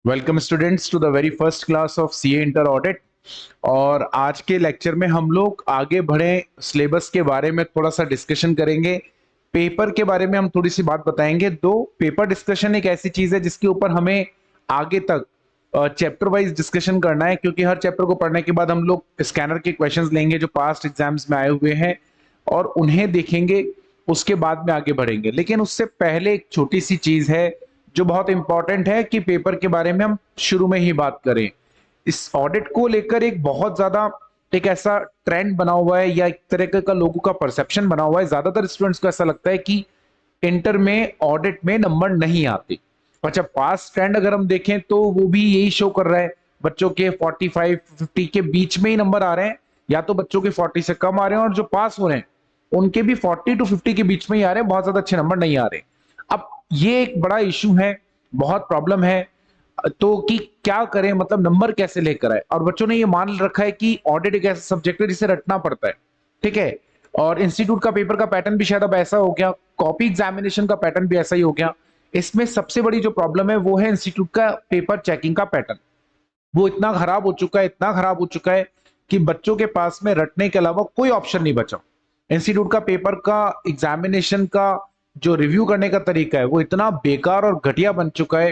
Welcome students to the very first class of CA inter audit. और आज के lecture में हम लोग आगे बढ़े सिलेबस के बारे में थोड़ा सा डिस्कशन करेंगे। पेपर के बारे में हम थोड़ी सी बात बताएंगे। दो पेपर डिस्कशन एक ऐसी चीज है जिसके ऊपर हमें आगे तक चैप्टर वाइज डिस्कशन करना है, क्योंकि हर चैप्टर को पढ़ने के बाद हम लोग स्कैनर के क्वेश्चंस लेंगे जो पास्ट एग्जाम्स में आए हुए हैं और उन्हें देखेंगे। उसके बाद में आगे बढ़ेंगे, लेकिन उससे पहले एक छोटी सी चीज है जो बहुत इंपॉर्टेंट है कि पेपर के बारे में हम शुरू में ही बात करें। इस ऑडिट को लेकर एक बहुत ज्यादा एक ऐसा ट्रेंड बना हुआ है या एक तरह का लोगों का परसेप्शन बना हुआ है। ज्यादातर स्टूडेंट्स को ऐसा लगता है कि इंटर में ऑडिट में नंबर नहीं आते। अच्छा, पास ट्रेंड अगर हम देखें तो वो भी यही शो कर रहा है, बच्चों के 45-50 के बीच में ही नंबर आ रहे हैं, या तो बच्चों के 40 से कम आ रहे हैं और जो पास हो रहे हैं उनके भी 40 to 50 के बीच में ही आ रहे हैं, बहुत ज्यादा अच्छे नंबर नहीं आ रहे। अब ये एक बड़ा इशू है, बहुत प्रॉब्लम है। तो कि क्या करें, मतलब नंबर कैसे लेकर आए। और बच्चों ने ये मान रखा है कि ऑडिट एक ऐसा सब्जेक्ट है जिसे रटना पड़ता है, ठीक है। और इंस्टीट्यूट का पेपर का पैटर्न भी शायद अब ऐसा हो गया, कॉपी एग्जामिनेशन का पैटर्न भी ऐसा ही हो गया। इसमें सबसे बड़ी जो प्रॉब्लम है वो है इंस्टीट्यूट का पेपर चेकिंग का पैटर्न। वो इतना खराब हो चुका है, इतना खराब हो चुका है कि बच्चों के पास में रटने के अलावा कोई ऑप्शन नहीं बचा। इंस्टीट्यूट का पेपर का एग्जामिनेशन का जो रिव्यू करने का तरीका है वो इतना बेकार और घटिया बन चुका है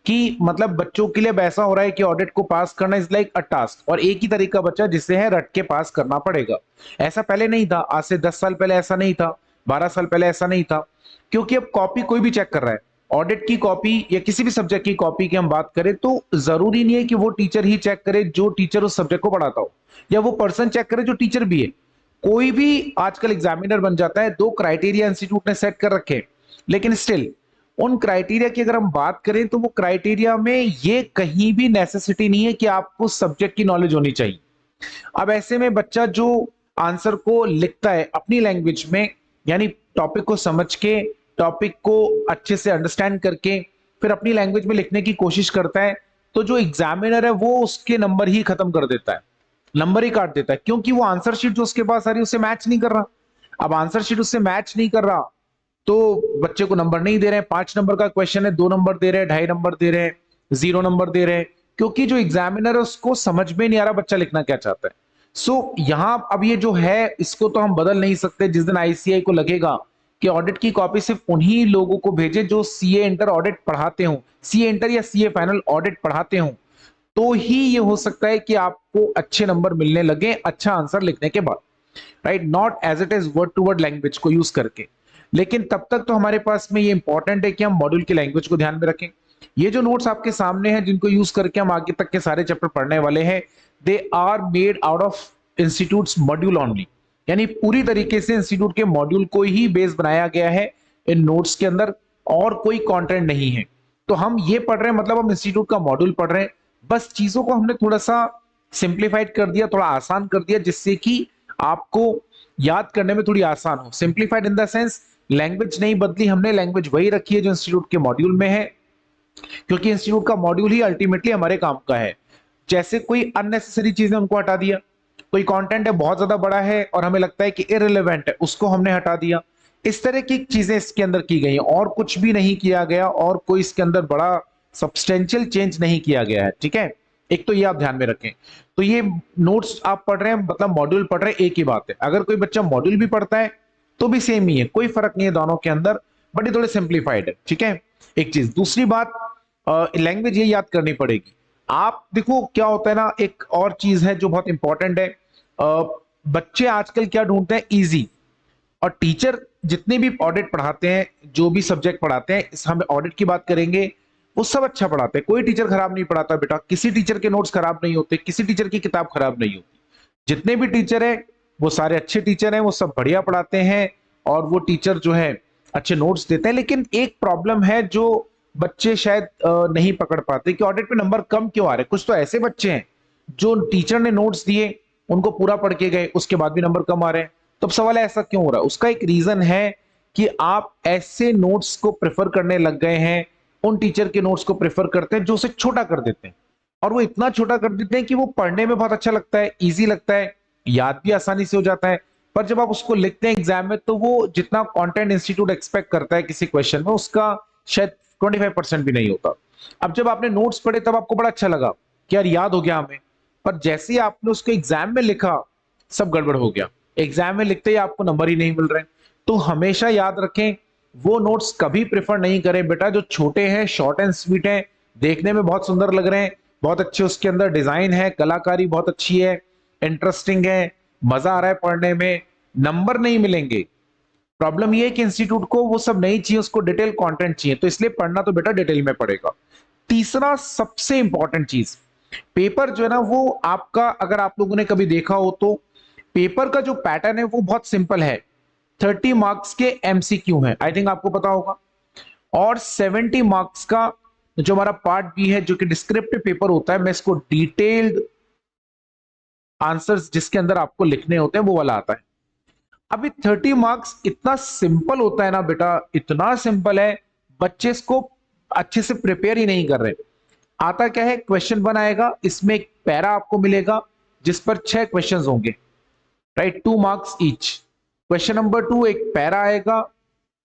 कि मतलब बच्चों के लिए अब ऐसा हो रहा है कि ऑडिट को पास करना इज लाइक अ टास्क, और एक ही तरीका बचा जिससे है रट के पास करना पड़ेगा। ऐसा पहले नहीं था, आज से 10 साल पहले ऐसा नहीं था, 12 साल पहले ऐसा नहीं था। क्योंकि अब कॉपी कोई भी चेक कर रहा है। ऑडिट की कॉपी या किसी भी सब्जेक्ट की कॉपी की हम बात करें तो जरूरी नहीं है कि वो टीचर ही चेक करे जो टीचर उस सब्जेक्ट को पढ़ाता हो, या वो पर्सन चेक करे जो टीचर भी है। कोई भी आजकल एग्जामिनर बन जाता है। दो क्राइटेरिया इंस्टीट्यूट ने सेट कर रखे हैं, लेकिन स्टिल उन क्राइटेरिया की अगर हम बात करें तो वो क्राइटेरिया में ये कहीं भी नेसेसिटी नहीं है कि आपको सब्जेक्ट की नॉलेज होनी चाहिए। अब ऐसे में बच्चा जो आंसर को लिखता है अपनी लैंग्वेज में, यानी टॉपिक को समझ के, टॉपिक को अच्छे से अंडरस्टैंड करके फिर अपनी लैंग्वेज में लिखने की कोशिश करता है, तो जो एग्जामिनर है वो उसके नंबर ही खत्म कर देता है, नंबर ही काट देता है, क्योंकि वो आंसर शीट जो उसके पास आ रही है उससे मैच नहीं कर रहा। अब आंसर शीट उससे मैच नहीं कर रहा तो बच्चे को नंबर नहीं दे रहे हैं। 5 नंबर का क्वेश्चन है, 2 नंबर दे रहे हैं, 2.5 नंबर दे रहे हैं, 0 नंबर दे रहे हैं, क्योंकि जो एग्जामिनर है उसको समझ में नहीं आ रहा बच्चा लिखना क्या चाहता है। सो यहां अब ये जो है इसको तो हम बदल नहीं सकते। जिस दिन आईसीआई को लगेगा कि ऑडिट की कॉपी सिर्फ उन्हीं लोगों को भेजे जो सीए इंटर ऑडिट पढ़ाते हो, सीए इंटर या सीए फाइनल ऑडिट पढ़ाते हो, तो ही ये हो सकता है कि आपको अच्छे नंबर मिलने लगे अच्छा आंसर लिखने के बाद, right. Not as it is word to word language को यूज करके। लेकिन तब तक तो हमारे पास में ये इंपॉर्टेंट है कि हम मॉड्यूल की लैंग्वेज को ध्यान में रखें। ये जो नोट्स आपके सामने हैं जिनको यूज करके हम आगे तक के सारे चैप्टर पढ़ने वाले हैं, they are made out of institute module only, यानी पूरी तरीके से इंस्टीट्यूट के मॉड्यूल को ही बेस बनाया गया है इन नोट्स के अंदर, और कोई कंटेंट नहीं है। तो हम ये पढ़ रहे हैं, मतलब हम इंस्टीट्यूट का मॉड्यूल पढ़ रहे हैं, बस चीजों को हमने थोड़ा सा सिंप्लीफाइड कर दिया, थोड़ा आसान कर दिया, जिससे कि आपको याद करने में थोड़ी आसान हो। Simplified in the sense language नहीं बदली हमने, लैंग्वेज वही रखी है जो इंस्टीट्यूट के मॉड्यूल में है, क्योंकि इंस्टीट्यूट का मॉड्यूल ही अल्टीमेटली हमारे काम का है। जैसे कोई अननेसेसरी चीजें उनको हटा दिया, कोई कंटेंट है बहुत ज्यादा बड़ा है और हमें लगता है कि इररिलेवेंट है, उसको हमने हटा दिया। इस तरह की चीजें इसके अंदर की गई हैं, और कुछ भी नहीं किया गया, और कोई इसके अंदर बड़ा सब्सटेंशियल चेंज नहीं किया गया है, ठीक है। एक तो ये आप ध्यान में रखें। तो ये नोट्स आप पढ़ रहे हैं, मतलब मॉड्यूल पढ़ रहे हैं, एक ही बात है। अगर कोई बच्चा मॉड्यूल भी पढ़ता है तो भी सेम ही है, कोई फर्क नहीं है दोनों के अंदर, बट ये थोड़े सिंप्लीफाइड है, ठीक है। एक चीज, दूसरी बात, लैंग्वेज ये याद करनी पड़ेगी। आप देखो क्या होता है ना, एक और चीज है जो बहुत इंपॉर्टेंट है। बच्चे आजकल क्या ढूंढते हैं, इजी। और टीचर जितने भी ऑडिट पढ़ाते हैं, जो भी सब्जेक्ट पढ़ाते हैं, हम ऑडिट की बात करेंगे, वो सब अच्छा पढ़ाते हैं। कोई टीचर खराब नहीं पढ़ाता बेटा, किसी टीचर के नोट्स खराब नहीं होते, किसी टीचर की किताब खराब नहीं होती। जितने भी टीचर हैं वो सारे अच्छे टीचर हैं, वो सब बढ़िया पढ़ाते हैं, और वो टीचर जो है अच्छे नोट्स देते हैं। लेकिन एक प्रॉब्लम है जो बच्चे शायद नहीं पकड़ पाते कि ऑडिट पे नंबर कम क्यों आ रहे हैं। कुछ तो ऐसे बच्चे हैं जो टीचर ने नोट्स दिए, उनको पूरा पढ़ के गए, उसके बाद भी नंबर कम आ रहे हैं। तो अब सवाल है ऐसा क्यों हो रहा है। उसका एक रीजन है कि आप ऐसे नोट्स को प्रेफर करने लग गए हैं, उन टीचर के नोट्स को प्रेफर करते हैं जो उसे छोटा कर देते हैं। और वो इतना छोटा कर देते हैं कि वो पढ़ने में बहुत अच्छा लगता है, इजी लगता है, याद भी आसानी से हो जाता है। पर जब आप उसको लिखते हैं एग्जाम में तो वो जितना कंटेंट इंस्टीट्यूट एक्सपेक्ट करता है किसी क्वेश्चन में, उसका शायद 25% भी नहीं होता। अब जब आपने नोट्स पढ़े तब आपको बड़ा अच्छा लगा कि यार याद हो गया हमें, पर जैसे ही आपने उसको एग्जाम में लिखा सब गड़बड़ हो गया। एग्जाम में लिखते ही आपको नंबर ही नहीं मिल रहे। तो हमेशा याद रखें, वो नोट्स कभी प्रेफर नहीं करें बेटा जो छोटे हैं, शॉर्ट एंड स्वीट हैं, देखने में बहुत सुंदर लग रहे हैं, बहुत अच्छे उसके अंदर डिजाइन है, कलाकारी बहुत अच्छी है, इंटरेस्टिंग है, मजा आ रहा है पढ़ने में, नंबर नहीं मिलेंगे। प्रॉब्लम ये है कि इंस्टीट्यूट को वो सब नहीं चाहिए, उसको डिटेल कंटेंट चाहिए, तो इसलिए पढ़ना तो बेटा डिटेल में पड़ेगा। तीसरा सबसे इंपॉर्टेंट चीज, पेपर जो है ना वो आपका, अगर आप लोगों ने कभी देखा हो तो पेपर का जो पैटर्न है वो बहुत सिंपल है। 30 मार्क्स के एमसीक्यू हैं, आई थिंक आपको पता होगा, और 70 मार्क्स का जो हमारा पार्ट बी है जो कि डिस्क्रिप्टिव पेपर होता है, मैं इसको डिटेल्ड आंसर्स जिसके अंदर आपको लिखने होते हैं वो वाला आता है। अभी 30 मार्क्स इतना सिंपल होता है ना बेटा, इतना सिंपल है, बच्चे इसको अच्छे से प्रिपेयर ही नहीं कर रहे। आता क्या है, क्वेश्चन 1 आएगा, इसमें एक पैरा आपको मिलेगा जिस पर 6 क्वेश्चंस होंगे, right, 2 marks each. Question number 2 एक पैरा आएगा,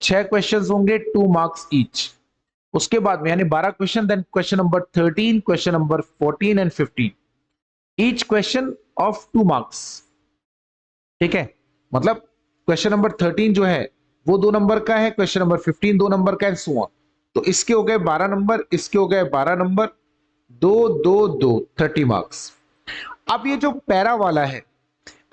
6 क्वेश्चंस होंगे, 2 मार्क्स ईच। उसके बाद में यानी 12 question, then question number 13, question number 14 and 15, each question of 2 marks. ठीक है, मतलब क्वेश्चन नंबर 13 जो है वो 2 नंबर का है, क्वेश्चन नंबर 15 2 नंबर का है, सो ऑन। तो इसके हो गए 12 नंबर, इसके हो गए 12 नंबर, 2 2 2 30 मार्क्स। अब ये जो पैरा वाला है,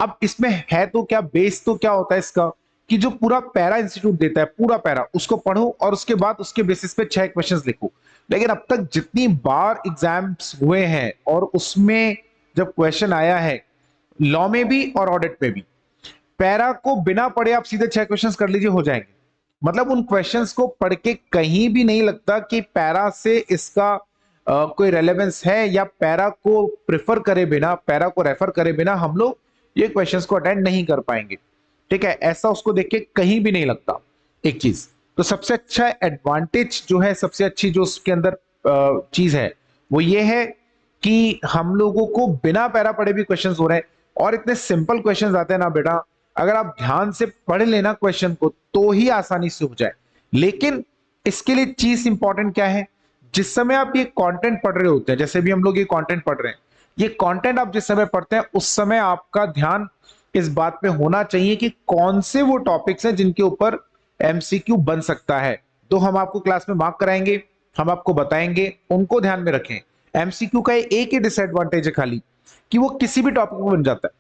अब इसमें है तो क्या, बेस तो क्या होता है इसका, कि जो पूरा पैरा इंस्टीट्यूट देता है, पूरा पैरा उसको पढ़ो और उसके बाद उसके बेसिस पे 6 क्वेश्चंस लिखो। लेकिन अब तक जितनी बार एग्जाम्स हुए हैं और उसमें जब क्वेश्चन आया है, लॉ में भी और ऑडिट में भी, पैरा को बिना पढ़े आप सीधे 6 क्वेश्चंस कर लीजिए, हो जाएंगे। मतलब उन क्वेश्चंस को पढ़ के कहीं भी नहीं लगता कि पैरा से इसका कोई रेलेवेंस है, या पैरा को प्रेफर करे बिना, पैरा को रेफर करे बिना हम लोग ये क्वेश्चंस को अटेंड नहीं कर पाएंगे। ठीक है, ऐसा उसको देख के कहीं भी नहीं लगता। एक चीज तो सबसे अच्छा एडवांटेज जो है, सबसे अच्छी जो उसके अंदर चीज है वो ये है कि हम लोगों को बिना पैरा पढ़े भी क्वेश्चंस हो रहे हैं, और इतने सिंपल क्वेश्चंस आते हैं ना बेटा, अगर आप ध्यान से पढ़ लेना क्वेश्चन को तो ही आसानी से हो जाए। लेकिन इसके लिए चीज इंपॉर्टेंट क्या है, जिस समय आप ये कंटेंट पढ़ रहे होते हैं, जैसे भी हम लोग ये कंटेंट पढ़ रहे हैं, ये कंटेंट आप जिस समय पढ़ते हैं उस समय आपका ध्यान इस बात पे होना चाहिए कि कौन से वो टॉपिक्स हैं जिनके ऊपर एमसीक्यू बन सकता है। तो हम आपको क्लास में मार्क कराएंगे, हम आपको बताएंगे, उनको ध्यान में रखें। एमसीक्यू का एक ही डिसएडवांटेज है खाली, कि वो किसी भी टॉपिक में बन जाता है।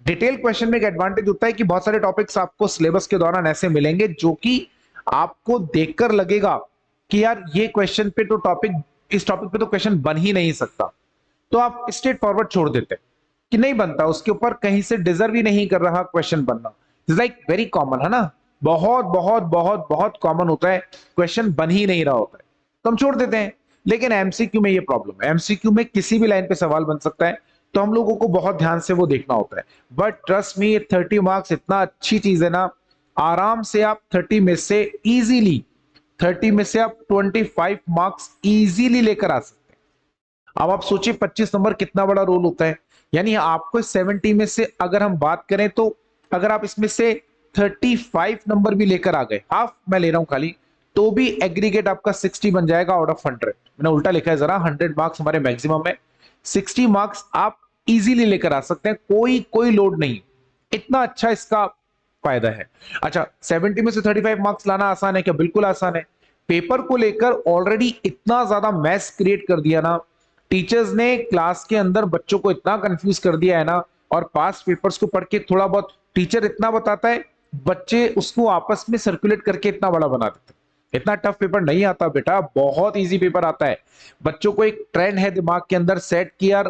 डिटेल क्वेश्चन में एक एडवांटेज होता है कि बहुत सारे टॉपिक्स आपको सिलेबस के दौरान ऐसे मिलेंगे जो कि आपको देखकर लगेगा कि यार ये क्वेश्चन पे तो टॉपिक, इस टॉपिक पे तो क्वेश्चन बन ही नहीं सकता, तो आप स्ट्रेट फॉरवर्ड छोड़ देते हैं कि नहीं बनता, उसके ऊपर कहीं से डिजर्व ही नहीं कर रहा क्वेश्चन बनना। इट्स लाइक वेरी कॉमन है ना, बहुत बहुत बहुत बहुत कॉमन होता है, क्वेश्चन बन ही नहीं रहा होता है तो हम छोड़ देते हैं। लेकिन एमसीक्यू में ये प्रॉब्लम है, एमसीक्यू में किसी भी लाइन पे सवाल बन सकता है, तो हम लोगों को बहुत ध्यान से वो देखना होता है। बट ट्रस्ट मी, 30 मार्क्स इतना अच्छी चीज है ना, आराम से आप 30 में से इजीली, 30 में से आप 25 मार्क्स इजीली लेकर आ सकते हैं। अब आप सोचिए 25 नंबर कितना बड़ा रोल होता है, यानी आपको 70 में से अगर हम बात करें तो अगर आप इसमें से 35 नंबर भी लेकर आ गए, हाफ मैं ले रहा हूं खाली, तो भी एग्रीगेट आपका 60 बन जाएगा आउट ऑफ 100। मैंने उल्टा लिखा है जरा, 100 मार्क्स हमारे मैक्सिमम है, 60 मार्क्स आप इजीली लेकर आ सकते हैं, कोई कोई लोड नहीं। इतना अच्छा इसका फायदा है। अच्छा, 70 में से 35 मार्क्स लाना आसान है क्या? बिल्कुल आसान है। पेपर को लेकर ऑलरेडी इतना ज्यादा मैस क्रिएट कर दिया ना, टीचर्स ने क्लास के अंदर बच्चों को इतना कंफ्यूज कर दिया है ना, और पास्ट पेपर्स को पढ़ के थोड़ा बहुत टीचर इतना बताता है, बच्चे उसको आपस में सर्कुलेट करके इतना बड़ा बना देते हैं। इतना टफ पेपर नहीं आता बेटा, बहुत इजी पेपर आता है। बच्चों को एक ट्रेंड है दिमाग के अंदर सेट किया,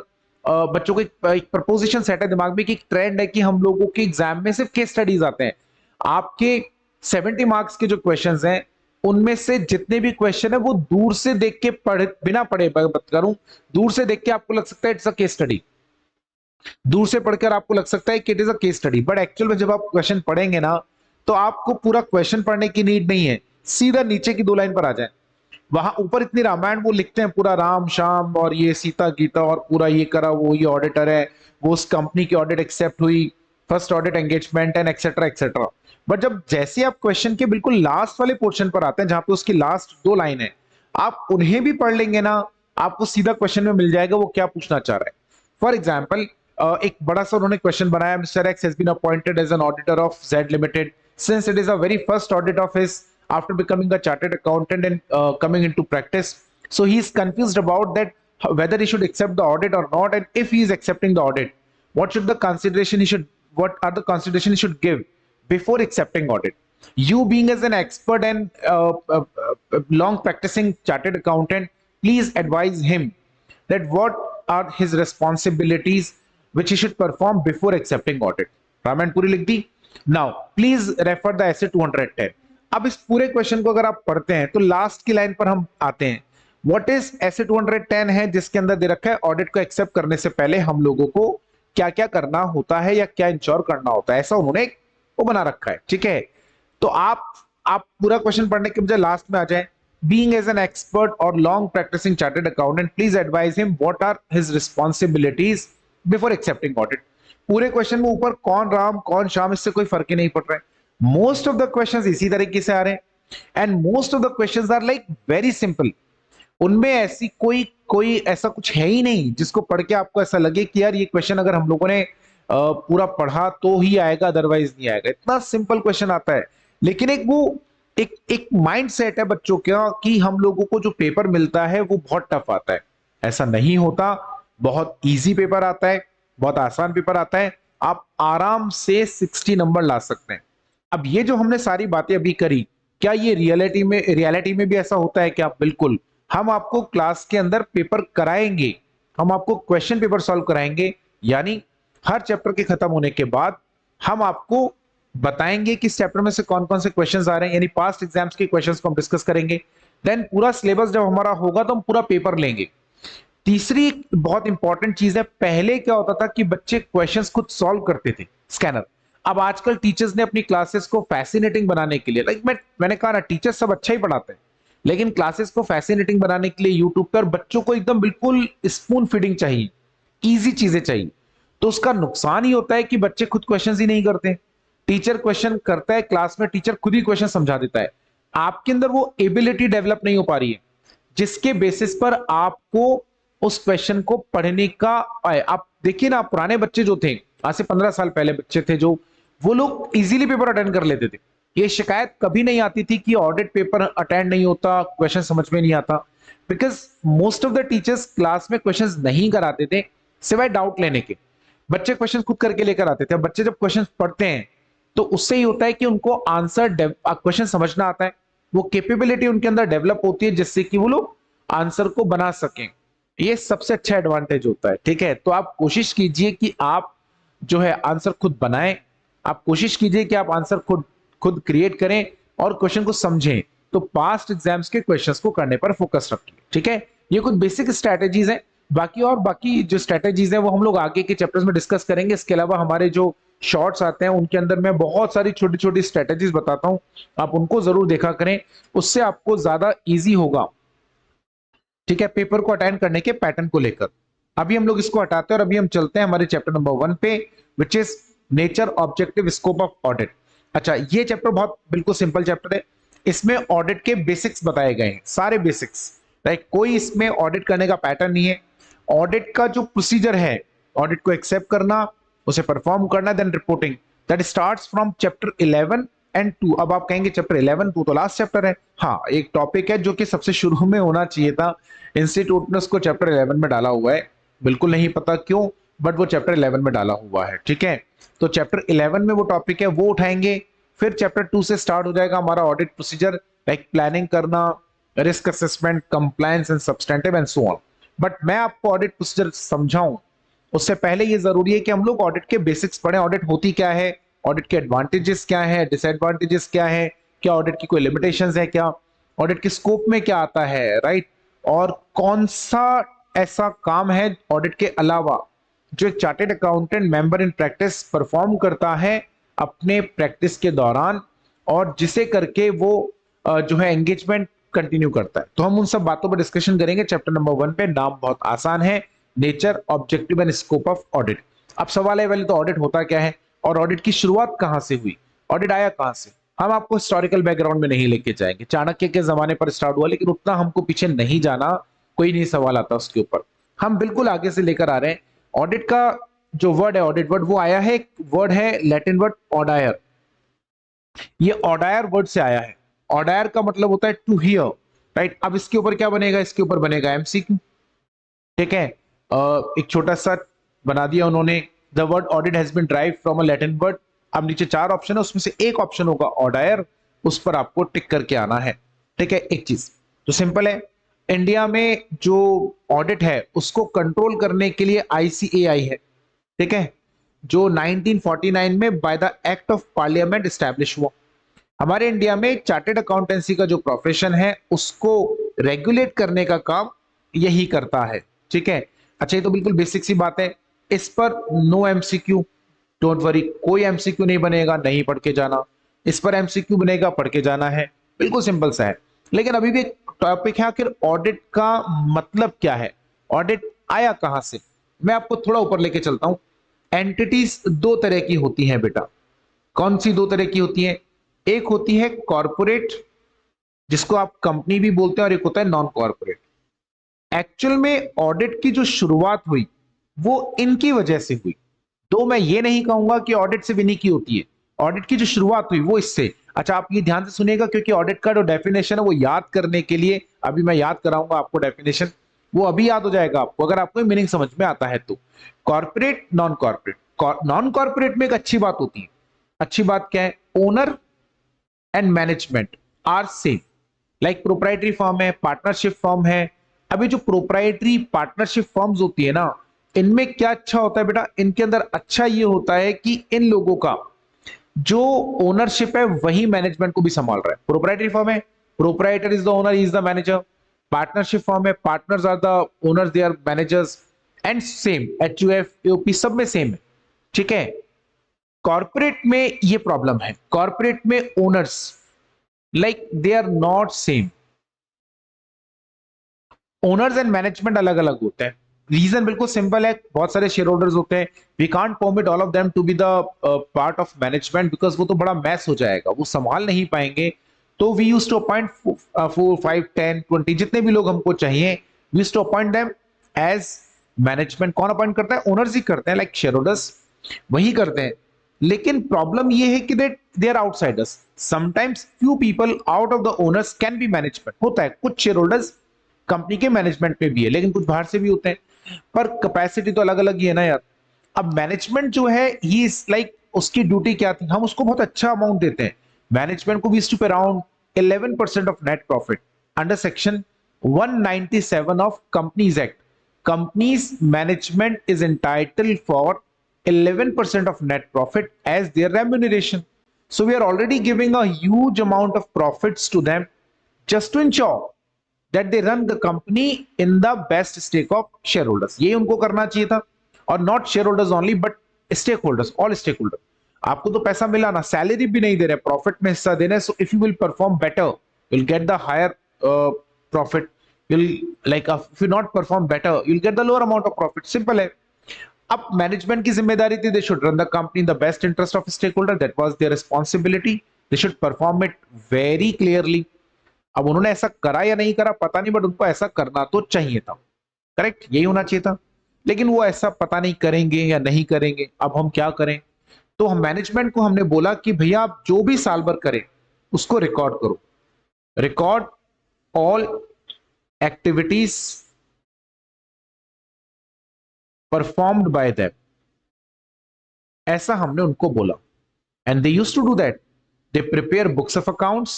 बच्चों को एक प्रपोजिशन सेट है दिमाग में कि एक ट्रेंड है कि हम लोगों के एग्जाम में सिर्फ केस स्टडीज आते हैं। आपके 70 मार्क्स के जो क्वेश्चंस हैं उनमें से जितने भी क्वेश्चन है वो दूर से देख के पढ़े, बिना पढ़े बात करूं, दूर से देख के आपको लग सकता है इट्स अ केस स्टडी, दूर से पढ़कर आपको लग सकता है कि it is a case study, but actual में जब आप क्वेश्चन पढ़ेंगे ना तो आपको पूरा क्वेश्चन पढ़ने की नीड नहीं है, सीधा नीचे की 2 लाइन पर आ जाए। वहां ऊपर इतनी रामायण वो लिखते हैं, पूरा राम शाम और ये सीता गीता और पूरा ये करा, वो ये ऑडिटर है, वो उस कंपनी की ऑडिट एक्सेप्ट हुई, first audit engagement and etcetera etcetera. But जब जैसे आप क्वेश्चन के बिल्कुल लास्ट वाले पोर्शन पर आते हैं जहां पे उसकी लास्ट 2 लाइन है, आप उन्हें भी पढ़ लेंगे ना, आपको सीधा क्वेश्चन में मिल जाएगा वो क्या पूछना चाह रहा है। फॉर एग्जाम्पल एक बड़ा सा उन्होंने क्वेश्चन बनाया, mister X has been appointed as an auditor of Z limited since it is a very first audit of his after becoming a chartered accountant and coming into practice, so he is confused about that whether he should accept the audit or not, and if he is accepting the audit, what should the consideration he should what are the consideration he should give before accepting audit. You being as an expert and long practicing chartered accountant, please advise him that what are his responsibilities which he should perform before accepting audit. Ramayana पूरी लिख दी। Now please refer the SA 210। अब इस पूरे question को अगर आप पढ़ते हैं तो लास्ट की लाइन पर हम आते हैं। व्हाट इज एसे 210 है, जिसके अंदर दे रखा है ऑडिट को एक्सेप्ट करने से पहले हम लोगों को क्या क्या करना होता है या क्या इंश्योर करना होता है, ऐसा उन्होंने वो बना रखा है। ठीक है, तो आप पूरा क्वेश्चन पढ़ने के बजाय लास्ट में आ जाए। Being as an expert or long practicing chartered accountant, please advise him what are his responsibilities before accepting audit. पूरे क्वेश्चन में ऊपर कौन राम कौन श्याम इससे कोई फर्क ही नहीं पड़ रहा है। मोस्ट ऑफ द क्वेश्चंस इसी तरीके से आ रहे हैं and most of the questions are like very simple. उनमें ऐसी कोई ऐसा कुछ है ही नहीं जिसको पढ़ के आपको ऐसा लगे कि यार ये क्वेश्चन अगर हम लोगों ने पूरा पढ़ा तो ही आएगा, अदरवाइज नहीं आएगा। इतना सिंपल क्वेश्चन आता है, लेकिन एक माइंड सेट है बच्चों का कि हम लोगों को जो पेपर मिलता है वो बहुत टफ आता है। ऐसा नहीं होता, बहुत इजी पेपर आता है, बहुत आसान पेपर आता है, आप आराम से 60 नंबर ला सकते हैं। अब ये जो हमने सारी बातें अभी करी, क्या ये रियलिटी में भी ऐसा होता है? क्या बिल्कुल। हम आपको क्लास के अंदर पेपर कराएंगे, हम आपको क्वेश्चन पेपर सॉल्व कराएंगे, यानी हर चैप्टर के खत्म होने के बाद हम आपको बताएंगे कि इस चैप्टर में से कौन कौन से क्वेश्चंस आ रहे हैं, यानी पास्ट एग्जाम्स के क्वेश्चंस को हम डिस्कस करेंगे। देन पूरा सिलेबस जब हमारा होगा तो हम पूरा पेपर लेंगे। तीसरी बहुत इंपॉर्टेंट चीज है, पहले क्या होता था कि बच्चे क्वेश्चंस खुद सॉल्व करते थे स्कैनर। अब आजकल टीचर्स ने अपनी क्लासेस को फैसिनेटिंग बनाने के लिए, मैंने कहा ना, टीचर्स सब अच्छा ही पढ़ाते हैं, लेकिन क्लासेस को फैसिनेटिंग बनाने के लिए यूट्यूब पर बच्चों को एकदम बिल्कुल स्पून फीडिंग चाहिए, इजी चीजें चाहिए। तो उसका नुकसान ही होता है कि बच्चे खुद क्वेश्चंस ही नहीं करते। टीचर क्वेश्चन करता है क्लास में, टीचर खुद ही क्वेश्चन समझा देता है, आपके अंदर वो एबिलिटी डेवलप नहीं हो पा रही है जिसके बेसिस पर आपको उस क्वेश्चन को पढ़ने का। आप देखिए ना, पुराने बच्चे जो थे, आज से 15 साल पहले बच्चे थे जो, वो लोग इजीली पेपर अटेंड कर लेते थे। ये शिकायत कभी नहीं आती थी कि ऑडिट पेपर अटेंड नहीं होता, क्वेश्चन समझ में नहीं आता, because most of the teachers class में क्वेश्चन नहीं कराते थे सिवाय डाउट लेने के। बच्चे क्वेश्चन खुद करके लेकर आते थे। बच्चे जब क्वेश्चन पढ़ते हैं तो उससे ही होता है कि उनको आंसर क्वेश्चन समझना आता है, वो कैपेबिलिटी उनके अंदर डेवलप होती है जिससे कि वो लोग आंसर को बना सकें। ये सबसे अच्छा एडवांटेज होता है। ठीक है, तो आप कोशिश कीजिए कि आप जो है आंसर खुद बनाएं, आप कोशिश कीजिए कि आप आंसर खुद क्रिएट करें और क्वेश्चन को समझें। तो पास्ट एग्जाम्स के क्वेश्चंस को करने पर फोकस रखिए। ठीक है, ये कुछ बेसिक स्ट्रेटेजीज हैं। बाकी जो स्ट्रेटेजीज हैं वो हम लोग आगे के चैप्टर्स में डिस्कस करेंगे। इसके अलावा हमारे जो शॉर्ट्स आते हैं उनके अंदर मैं बहुत सारी छोटी छोटी स्ट्रेटेजीज बताता हूं, आप उनको जरूर देखा करें, उससे आपको ज्यादा इजी होगा। ठीक है, पेपर को अटेंड करने के पैटर्न को लेकर। अभी हम लोग इसको हटाते हैं और अभी हम चलते हैं हमारे चैप्टर नंबर 1 पे, which is nature, objective, scope of audit. अच्छा, ये चैप्टर बहुत बिल्कुल सिंपल चैप्टर है। इसमें ऑडिट के बेसिक्स बताए गए हैं, सारे बेसिक्स। राइट, कोई इसमें ऑडिट करने का पैटर्न नहीं है। ऑडिट का जो प्रोसीजर है, ऑडिट को एक्सेप्ट करना, उसे परफॉर्म करना, then reporting, that starts from chapter 11 and 2। अब आप कहेंगे चैप्टर 11 2 तो लास्ट चैप्टर है। हाँ, एक टॉपिक है जो कि सबसे शुरू में होना चाहिए था, इंस्टीट्यूट ने उसको चैप्टर 11 में डाला हुआ है, बिल्कुल नहीं पता क्यों, बट वो चैप्टर 11 में डाला हुआ है। ठीक है, तो चैप्टर 11 में वो टॉपिक है, वो उठाएंगे। फिर चैप्टर 2 से स्टार्ट हो जाएगा हमारा ऑडिट प्रोसीजर, लाइक प्लानिंग करना, risk assessment, compliance and substantive and so on. But मैं आपको ऑडिट प्रोसीजर समझाऊं उससे पहले ये जरूरी है कि हम लोग ऑडिट के बेसिक्स पढ़ें। ऑडिट होती क्या है, ऑडिट के एडवांटेजेस क्या है, डिसएडवांटेजेस क्या है, क्या ऑडिट की कोई लिमिटेशंस है, क्या ऑडिट के स्कोप में क्या आता है, राइट, और कौन सा ऐसा काम है ऑडिट के अलावा जो एक chartered accountant member in practice perform करता है अपने प्रैक्टिस के दौरान, और जिसे करके वो जो है एंगेजमेंट कंटिन्यू करता है। तो हम उन सब बातों पर डिस्कशन करेंगे चैप्टर नंबर 1 पे। नाम बहुत आसान है, nature, objective and scope of audit. अब सवाल है, पहले तो ऑडिट होता क्या है और ऑडिट की शुरुआत कहां से हुई, ऑडिट आया कहां से। हम आपको हिस्टोरिकल बैकग्राउंड में नहीं लेके जाएंगे, चाणक्य के जमाने पर स्टार्ट हुआ लेकिन उतना हमको पीछे नहीं जाना, कोई नहीं सवाल आता उसके ऊपर। हम बिल्कुल आगे से लेकर आ रहे हैं। ऑडिट का जो वर्ड है, ऑडिट वर्ड, वो आया है, एक वर्ड है लैटिन वर्ड ऑडायर। ये ऑडायर वर्ड से आया है। ऑडायर का मतलब होता है टू हियर, राइट। अब इसके ऊपर क्या बनेगा, इसके ऊपर बनेगा एमसीक्यू, ठीक है। एक छोटा सा बना दिया उन्होंने। The word audit has been drive from a Latin word. अब नीचे 4 ऑप्शन है, उसमें से एक ऑप्शन होगा ऑडायर, उस पर आपको टिक करके आना है, ठीक है। एक चीज तो सिंपल है, इंडिया में जो ऑडिट है उसको कंट्रोल करने के लिए आईसीएआई है, ठीक है, जो 1949 में by the act of parliament establish हुआ। हमारे इंडिया में चार्टेड अकाउंटेंसी का जो प्रोफेशन है उसको रेगुलेट करने का काम यही करता है, ठीक है। अच्छा, ये तो बिल्कुल बेसिक सी बात है। इस पर नो एमसीक्यू, डोंट वरी, कोई एमसीक्यू नहीं बनेगा, नहीं पढ़ के जाना। इस पर एमसीक्यू बनेगा, पढ़ के जाना है, बिल्कुल सिंपल सा है। लेकिन अभी भी एक टॉपिक है, आखिर ऑडिट का मतलब क्या है, ऑडिट आया कहां से। मैं आपको थोड़ा ऊपर लेके चलता हूं। एंटिटीज दो तरह की होती हैं बेटा। कौन सी दो तरह की होती है, एक होती है कॉरपोरेट, जिसको आप कंपनी भी बोलते हैं, और एक होता है नॉन कॉरपोरेट। एक्चुअल में ऑडिट की जो शुरुआत हुई वो इनकी वजह से हुई। तो मैं ये नहीं कहूंगा कि ऑडिट से विनी की होती है, ऑडिट की जो शुरुआत हुई वो इससे। अच्छा, आप ये ध्यान से सुनिएगा, क्योंकि ऑडिट का जो डेफिनेशन है वो याद करने के लिए अभी मैं याद कराऊंगा आपको डेफिनेशन, वो अभी याद हो जाएगा आपको अगर आपको मीनिंग समझ में आता है तो। Corporate, non corporate. Non corporate में एक अच्छी बात होती है। अच्छी बात क्या है, owner and management are same. Like proprietary firm है, पार्टनरशिप फर्म है। अभी जो प्रोप्राइटरी पार्टनरशिप फर्म्स होती है ना, इनमें क्या अच्छा होता है बेटा, इनके अंदर अच्छा ये होता है कि इन लोगों का जो ओनरशिप है वही मैनेजमेंट को भी संभाल रहा है। प्रोप्राइटरी फर्म है, proprietor is the owner, is the manager. Partnership firm है, partners are the owners, they are managers. And same HUF AOP सब में सेम है, ठीक है। कॉर्पोरेट में ये प्रॉब्लम है, कॉर्पोरेट में owners like they are not same. Owners and management अलग अलग होते हैं। रीजन बिल्कुल सिंपल है, बहुत सारे शेयर होल्डर्स होते हैं। We can't permit all of them to be the part of management, because वो तो बड़ा मैस हो जाएगा, वो संभाल नहीं पाएंगे। तो वी यूज टू अपॉइंट 4 5 10 20 जितने भी लोग हमको चाहिए, we use to appoint them as management. कौन अपॉइंट करता है, ओनर्स ही करते हैं, लाइक शेयर होल्डर्स वही करते हैं। लेकिन प्रॉब्लम ये है कि they are outsiders. Sometimes few people out of the owners can be management. होता है कुछ शेयर होल्डर्स कंपनी के मैनेजमेंट में भी है, लेकिन कुछ बाहर से भी होते हैं, पर कैपेसिटी तो अलग अलग ही है ना यार। अब मैनेजमेंट जो है ही इज लाइक, उसकी ड्यूटी क्या थी, हम उसको बहुत अच्छा अमाउंट देते हैं मैनेजमेंट को, भी to around 11% of net profit under section 197 of companies act. Companies management is entitled for 11% of net profit as their remuneration. So we are already giving a huge amount of profits to them just to ensure that they run the company in the best stake of shareholders. ये उनको करना चाहिए था, और not shareholders only but stakeholders, all stakeholders. आपको तो पैसा मिला ना, सैलरी भी नहीं दे रहे, प्रॉफिट में हिस्सा दे रहे हैं। So if you will perform better, you'll get the higher profit. You'll like if you not perform better, you'll get the lower amount of profit. Simple है। अब मैनेजमेंट की जिम्मेदारी थी, they should run the company in the best interest of stake holder, that was their responsibility, they should perform it very clearly. अब उन्होंने ऐसा करा या नहीं करा पता नहीं, बट उनको ऐसा करना तो चाहिए था, करेक्ट, यही होना चाहिए था। लेकिन वो ऐसा पता नहीं करेंगे या नहीं करेंगे, अब हम क्या करें। तो हम मैनेजमेंट को हमने बोला कि भैया आप जो भी साल भर करें उसको रिकॉर्ड करो, record all activities performed by them, ऐसा हमने उनको बोला। And they used to do that, they prepare books of accounts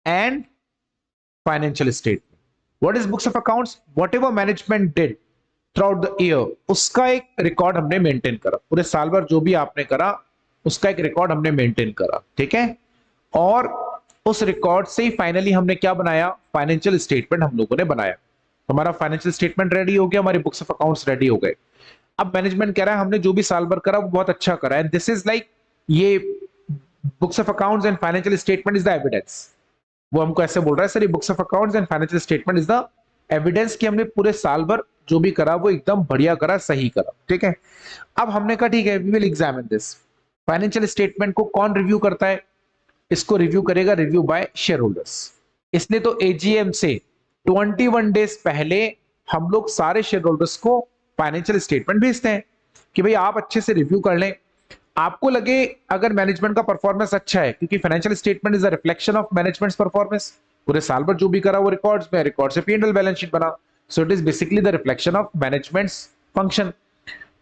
and financial statement. What is books of accounts, whatever management did throughout the year, उसका एक record हमने maintain करा। पूरे साल भर जो भी आपने करा उसका एक रिकॉर्ड हमने मेंटेन करा, ठीक है। और उस रिकॉर्ड से ही फाइनली हमने क्या बनाया, फाइनेंशियल स्टेटमेंट हम लोगों ने बनाया। हमारा फाइनेंशियल स्टेटमेंट रेडी हो गया, हमारे बुक्स ऑफ अकाउंट्स रेडी हो गए। अब मैनेजमेंट कह रहा है हमने जो भी साल भर करा वो बहुत अच्छा करा है, दिस इज लाइक, ये books of accounts and financial statement is the evidence. वो हमको ऐसे बोल रहा है, सर ये books of accounts and financial statement is the evidence कि हमने पूरे साल भर जो भी करा वो एकदम बढ़िया करा, सही करा, ठीक है। अब हमने कहा ठीक है, we will examine this. Financial statement को कौन रिव्यू करता है? इसको रिव्यू करेगा रिव्यू बाय शेयर होल्डर्स। इसलिए तो एजीएम से 21 डेज पहले हम लोग सारे शेयर होल्डर्स को फाइनेंशियल स्टेटमेंट भेजते हैं कि भाई आप अच्छे से रिव्यू कर लें। आपको लगे अगर मैनेजमेंट का परफॉर्मेंस अच्छा है, क्योंकि financial statement is a reflection of managements performance, पूरे साल भर जो भी करा वो रिकॉर्ड्स में, रिकॉर्ड से P&L बैलेंस शीट बना, सो it is basically the reflection of managements function.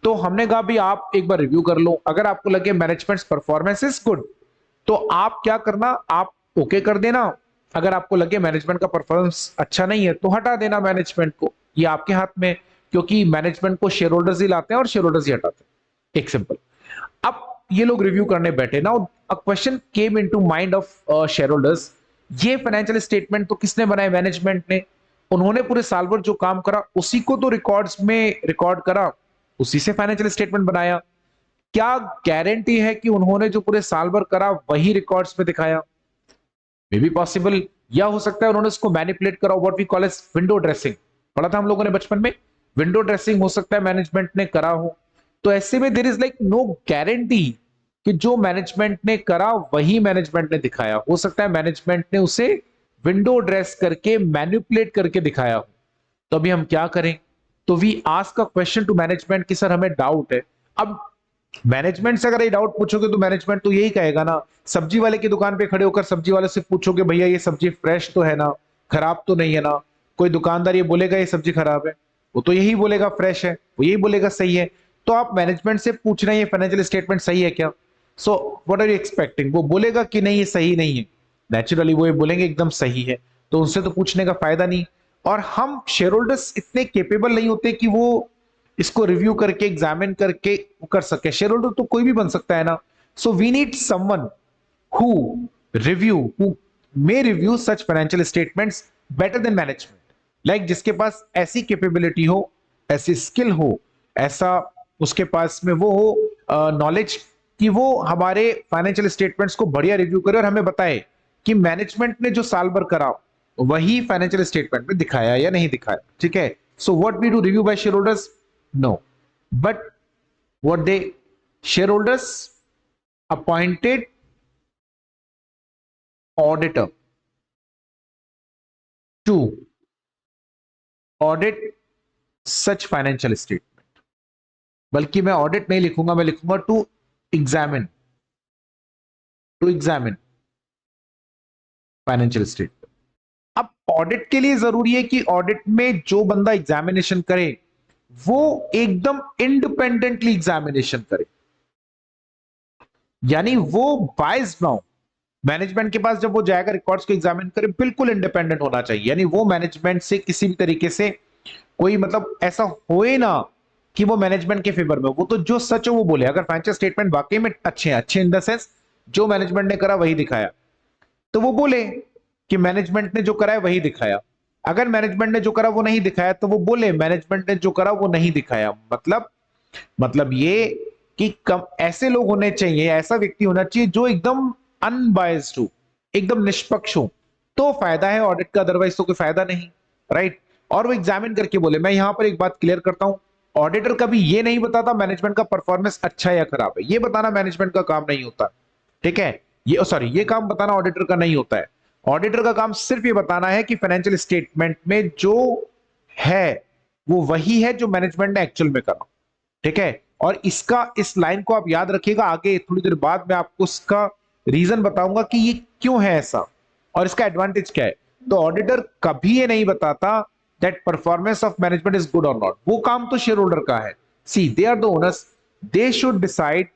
तो हमने कहा भी आप एक बार रिव्यू कर लो, अगर आपको लगे मैनेजमेंट्स परफॉर्मेंस इज गुड तो आप क्या करना, आप ओके कर देना। अगर आपको लगे मैनेजमेंट का परफॉर्मेंस अच्छा नहीं है तो हटा देना मैनेजमेंट को, ये आपके हाथ में, क्योंकि मैनेजमेंट को शेयर होल्डर्स ही लाते हैं और शेयर होल्डर्स ही हटाते हैं, एक सिंपल। अब ये लोग रिव्यू करने बैठे ना, a question came into mind of share holders, ये फाइनेंशियल स्टेटमेंट तो किसने बनाए? मैनेजमेंट ने। उन्होंने पूरे साल भर जो काम करा उसी को तो रिकॉर्ड्स में रिकॉर्ड करा, उसी से फाइनेंशियल स्टेटमेंट बनाया। क्या गारंटी है कि उन्होंने जो पूरे साल भर करा वही रिकॉर्ड्स में दिखाया? मे बी पॉसिबल, या हो सकता है उन्होंने उसको मैनिपुलेट करा, what we call as window dressing, पढ़ा था हम लोगों ने बचपन में, विंडो ड्रेसिंग हो सकता है मैनेजमेंट ने करा हो। तो ऐसे में there is like no guarantee कि जो मैनेजमेंट ने करा वही मैनेजमेंट ने दिखाया, हो सकता है मैनेजमेंट ने उसे विंडो ड्रेस करके मैनिपुलेट करके दिखाया हो। तो अभी हम क्या करें? तो we ask a question to management कि सर हमें डाउट है। अब मैनेजमेंट से अगर ये डाउट पूछोगे तो मैनेजमेंट तो यही कहेगा ना, सब्जी वाले की दुकान पे खड़े होकर सब्जी वाले से पूछोगे भैया ये सब्जी फ्रेश तो है ना, खराब तो नहीं है ना? कोई दुकानदार ये बोलेगा ये सब्जी खराब है? वो तो यही बोलेगा फ्रेश है, वो यही बोलेगा सही है। तो आप मैनेजमेंट से पूछ रहे हैं ये फाइनेंशियल स्टेटमेंट सही है क्या? So what are you expecting? वो बोलेगा कि नहीं ये सही नहीं है, नेचुरली वो ये बोलेंगे एकदम सही है, तो उनसे तो पूछने का फायदा नहीं। और हम शेयर होल्डर्स इतने केपेबल नहीं होते कि वो इसको रिव्यू करके एग्जामिन करके कर सके। शेयर होल्डर तो कोई भी बन सकता है ना। So we need someone who who may review such financial statements better than management, like जिसके पास ऐसी कैपेबिलिटी हो, ऐसी स्किल हो, ऐसा उसके पास में वो हो नॉलेज कि वो हमारे फाइनेंशियल स्टेटमेंट्स को बढ़िया रिव्यू करे और हमें बताए कि मैनेजमेंट ने जो साल भर करा वही फाइनेंशियल स्टेटमेंट में दिखाया या नहीं दिखाया। ठीक है, so what we do review by share holders? No. But what they shareholders appointed auditor to audit such financial statement. बल्कि मैं ऑडिट नहीं लिखूंगा, मैं लिखूंगा टू एग्जामिन फाइनेंशियल स्टेटमेंट। अब ऑडिट के लिए जरूरी है कि ऑडिट में जो बंदा एग्जामिनेशन करे वो एकदम इंडिपेंडेंटली एग्जामिनेशन करे, यानी वो बायस्ड ना हो। मैनेजमेंट के पास जब वो जाएगा रिकॉर्ड्स को एग्जामिन करे, बिल्कुल इंडिपेंडेंट होना चाहिए, यानी वो मैनेजमेंट से किसी भी तरीके से कोई मतलब ऐसा होए ना कि वो मैनेजमेंट के फेवर में, वो तो जो सच हो वो बोले। अगर फाइनेंशियल स्टेटमेंट वाकई में अच्छे हैं, अच्छे इन द सेंस जो मैनेजमेंट ने करा वही दिखाया, तो वो बोले कि मैनेजमेंट ने जो करा है वही दिखाया। अगर मैनेजमेंट ने जो करा वो नहीं दिखाया तो वो बोले मैनेजमेंट ने जो करा वो नहीं दिखाया। मतलब ये कि कम ऐसे लोग होने चाहिए, ऐसा व्यक्ति होना चाहिए जो एकदम अनबायस्ड हो, एकदम निष्पक्ष हो, तो फायदा है ऑडिट का, अदरवाइज तो कोई फायदा नहीं, राइट। और वो एग्जामिन करके बोले। मैं यहां पर एक बात क्लियर करता हूं, ऑडिटर कभी ये नहीं बताता मैनेजमेंट का परफॉर्मेंस अच्छा है या खराब है, ये बताना मैनेजमेंट का काम नहीं होता। ठीक है, ये सॉरी ये काम बताना ऑडिटर का नहीं होता है। ऑडिटर का काम सिर्फ ये बताना है कि फाइनेंशियल स्टेटमेंट में जो है वो वही है जो मैनेजमेंट ने एक्चुअल में करा। ठीक है, और इस लाइन को आप याद रखिएगा, आगे थोड़ी देर बाद मैं आपको इसका रीजन बताऊंगा कि ये क्यों है ऐसा और इसका एडवांटेज क्या है। तो ऑडिटर कभी ये नहीं बताता that performance of management is good और नॉट, वो काम तो शेयर होल्डर का है। See they are the owners, they should decide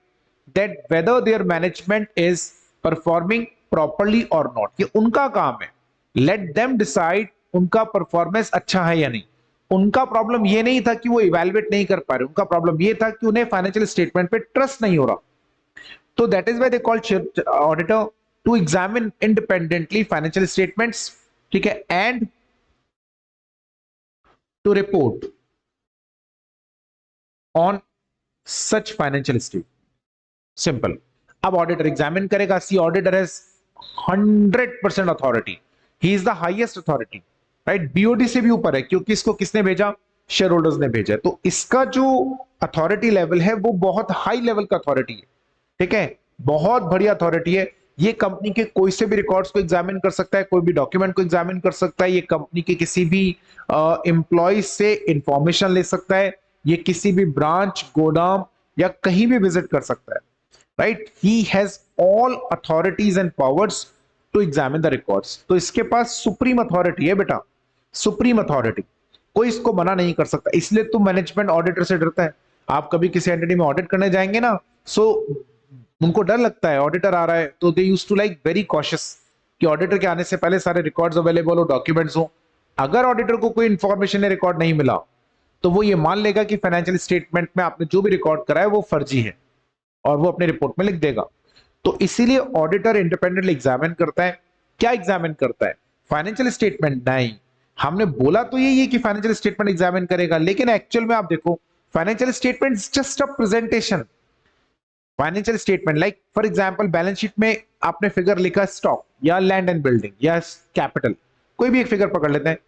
that whether their management is performing properly और नॉट, ये उनका काम है। लेट देम डिसाइड उनका परफॉर्मेंस अच्छा है या नहीं। उनका प्रॉब्लम ये नहीं था कि वो इवैल्यूएट नहीं कर पा रहे, उनका प्रॉब्लम ये था कि उन्हें फाइनेंशियल स्टेटमेंट पे ट्रस्ट नहीं हो रहा। तो that is why they called auditor to examine independently financial statements, ठीक है, and to report on such financial statement. Simple. अब ऑडिटर एग्जामिन करेगा, see auditor has 100% authority, he is the highest authority, right. BOD से भी ऊपर है क्योंकि इसको किसने भेजा? शेयर होल्डर्स ने भेजा। तो इसका जो अथॉरिटी लेवल है वो बहुत हाई लेवल का अथॉरिटी है। ठीक है, बहुत बड़ी अथॉरिटी है। ये कंपनी के कोई से भी रिकॉर्ड्स को एग्जामिन कर सकता है, कोई भी डॉक्यूमेंट को एग्जामिन कर सकता है, ये कंपनी के किसी भी एम्प्लॉय से इंफॉर्मेशन ले सकता है, ये किसी भी ब्रांच, गोदाम या कहीं भी विजिट कर सकता है, right. He has all authorities and powers to examine the records. तो इसके पास सुप्रीम अथॉरिटी है बेटा, सुप्रीम अथॉरिटी, कोई इसको मना नहीं कर सकता। इसलिए तो मैनेजमेंट ऑडिटर से डरता है। आप कभी किसी एंटिटी में ऑडिट करने जाएंगे ना, सो उनको डर लगता है, ऑडिटर आ रहा है, तो they used to like very cautious कि ऑडिटर के आने से पहले सारे रिकॉर्ड्स अवेलेबल हो, डॉक्यूमेंट्स हो। अगर ऑडिटर को कोई इंफॉर्मेशन या रिकॉर्ड नहीं मिला तो वो ये मान लेगा कि फाइनेंशियल स्टेटमेंट में आपने जो भी रिकॉर्ड करा है वो फर्जी है, और वो अपनी रिपोर्ट में लिख देगा। तो इसीलिए ऑडिटर इंडिपेंडेंटली एग्जामिन करता है। क्या एग्जामिन करता है? फाइनेंशियल स्टेटमेंट नहीं। हमने बोला तो यही है कि फाइनेंशियल स्टेटमेंट एग्जामिन करेगा, लेकिन एक्चुअल में आप देखो, financial statement just a presentation. Financial statement like for example balance sheet में आपने फिगर लिखा स्टॉक या लैंड एंड बिल्डिंग या कैपिटल, कोई भी एक फिगर पकड़ लेते हैं।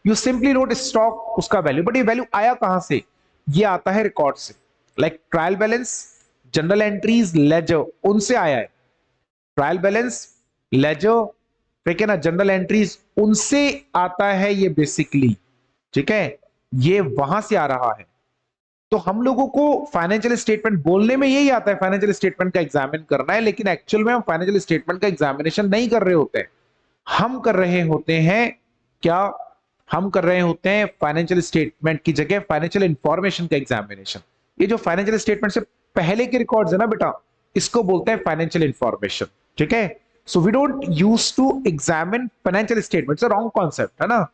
यू सिंपली नोट स्टॉक, उसका वैल्यू, बट ये वैल्यू आया कहां से? ये आता है रिकॉर्ड से, like trial balance, general entries, ledger, उनसे आया है। ट्रायल बैलेंस, लेजर, ठीक है ना, जनरल एंट्रीज, उनसे आता है ये बेसिकली, ठीक है, ये वहां से आ रहा है। तो हम लोगों को फाइनेंशियल स्टेटमेंट बोलने में यही आता है, फाइनेंशियल स्टेटमेंट का एग्जामिन करना है, लेकिन एक्चुअल में हम फाइनेंशियल स्टेटमेंट का एग्जामिनेशन नहीं कर रहे होते हैं। हम कर रहे होते हैं क्या? हम कर रहे होते हैं फाइनेंशियल स्टेटमेंट की जगह फाइनेंशियल इंफॉर्मेशन का एग्जामिनेशन। ये जो फाइनेंशियल स्टेटमेंट से पहले के रिकॉर्ड्स है ना बेटा, इसको बोलते हैं फाइनेंशियल इंफॉर्मेशन, ठीक है। So we don't use to examine financial statement, wrong concept है ना।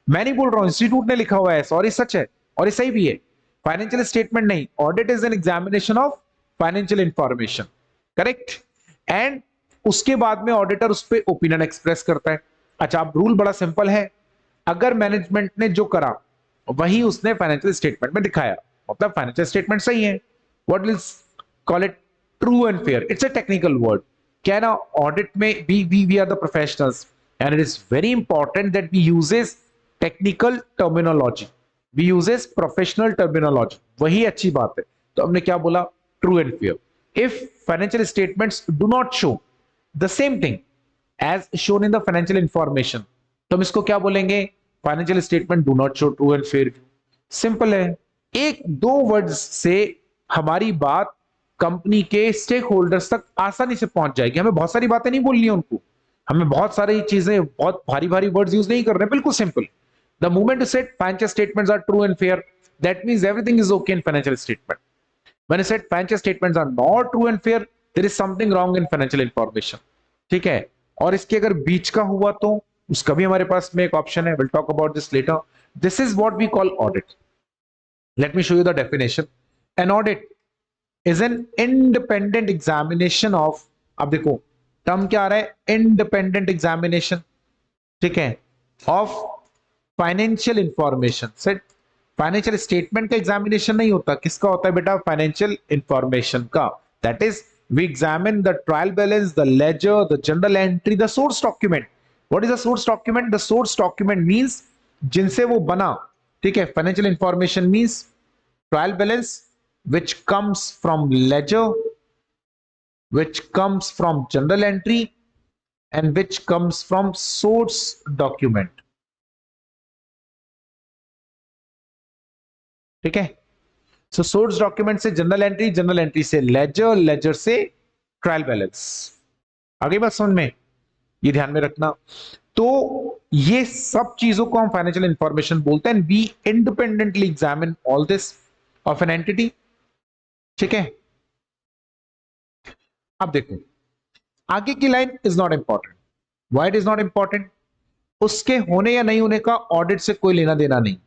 मैं नहीं बोल रहा हूं, इंस्टीट्यूट ने लिखा हुआ है, सॉरी, सच है और ये सही भी है। फाइनेंशियल स्टेटमेंट नहीं, audit is an examination of financial information, correct. And उसके बाद में ऑडिटर उस पर ओपिनियन एक्सप्रेस करता है। अच्छा, अब रूल बड़ा सिंपल है, अगर मैनेजमेंट ने जो करा वही उसने फाइनेंशियल स्टेटमेंट में दिखाया, मतलब फाइनेंशियल स्टेटमेंट सही है। What will call it? True and fair. It's a technical word. क्या ना, ऑडिट में we are the professionals and it is very important that we uses technical terminology, we uses professional terminology, वही अच्छी बात है। तो हमने क्या बोला? True and fair. If financial statements do not show the same thing as shown in the financial information, तो हम इसको क्या बोलेंगे? Financial statement do not show true and fair. Simple है, एक दो वर्ड्स से हमारी बात कंपनी के स्टेक होल्डर्स तक आसानी से पहुंच जाएगी। हमें बहुत सारी बातें नहीं बोलनी है उनको, हमें बहुत सारी चीजें, बहुत भारी भारी वर्ड्स यूज नहीं कर रहे, बिल्कुल simple. The moment you said financial statements are true and fair, that means everything is okay in financial statement. When you said financial statements are not true and fair, there is something wrong in financial information. ठीक है, और इसके अगर बीच का हुआ तो उसका भी हमारे पास में एक ऑप्शन है। We'll talk about this later. This is what we call audit. Let me show you the definition. An audit is an independent examination of, अब देखो टर्म क्या आ रहा है? इंडिपेंडेंट एग्जामिनेशन, ठीक है, of financial information. Set, financial statement का examination नहीं होता, किसका होता है बेटा? फाइनेंशियल इंफॉर्मेशन का। That is we examine the trial balance, the ledger, the general entry, the source document. What is the source document? The source document means जिनसे वो बना, ठीक है। Financial information means trial balance which comes from ledger, which comes from journal entry, and which comes from source document, ठीक है। सो source document से general entry, general entry से laser, laser से ट्रायल बैलेंस। आगे बात समझ में, ये ध्यान में रखना। तो ये सब चीजों को हम फाइनेंशियल इंफॉर्मेशन बोलते हैं। We independently examine all this of an entity, ठीक है। अब देखो आगे की line is not important. Why it is not important? उसके होने या नहीं होने का ऑडिट से कोई लेना देना नहीं।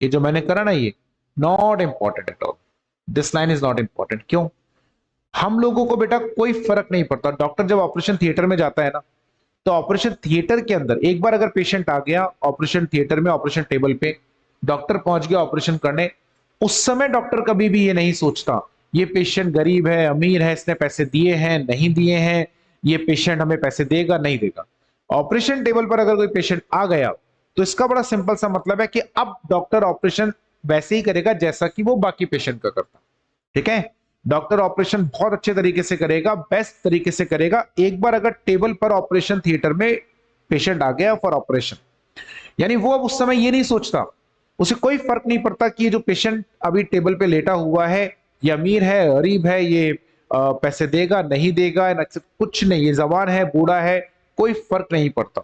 ये जो मैंने करा ना, ये not important at all. This line is not important. क्यों? हम लोगों को बेटा कोई फर्क नहीं पड़ता। डॉक्टर जब ऑपरेशन थिएटर में जाता है ना, तो ऑपरेशन थिएटर के अंदर एक बार अगर पेशेंट आ गया ऑपरेशन थिएटर में, ऑपरेशन टेबल पे डॉक्टर पहुंच गया ऑपरेशन करने, उस समय डॉक्टर कभी भी ये नहीं सोचता ये पेशेंट गरीब है, अमीर है, इसने पैसे दिए हैं, नहीं दिए हैं, ये पेशेंट हमें पैसे देगा, नहीं देगा। ऑपरेशन टेबल पर अगर कोई पेशेंट आ गया तो इसका बड़ा सिंपल सा मतलब है कि अब डॉक्टर ऑपरेशन वैसे ही करेगा जैसा कि वो बाकी पेशेंट का करता, ठीक है। डॉक्टर ऑपरेशन बहुत अच्छे तरीके से करेगा, बेस्ट तरीके से करेगा। एक बार अगर टेबल पर ऑपरेशन थिएटर में पेशेंट आ गया फॉर ऑपरेशन, यानी वो अब उस समय ये नहीं सोचता, उसे कोई फर्क नहीं पड़ता कि ये जो पेशेंट अभी टेबल पे लेटा हुआ है, ये अमीर है, गरीब है, ये पैसे देगा नहीं देगा, कुछ नहीं, ये जवान है, बूढ़ा है, कोई फर्क नहीं पड़ता।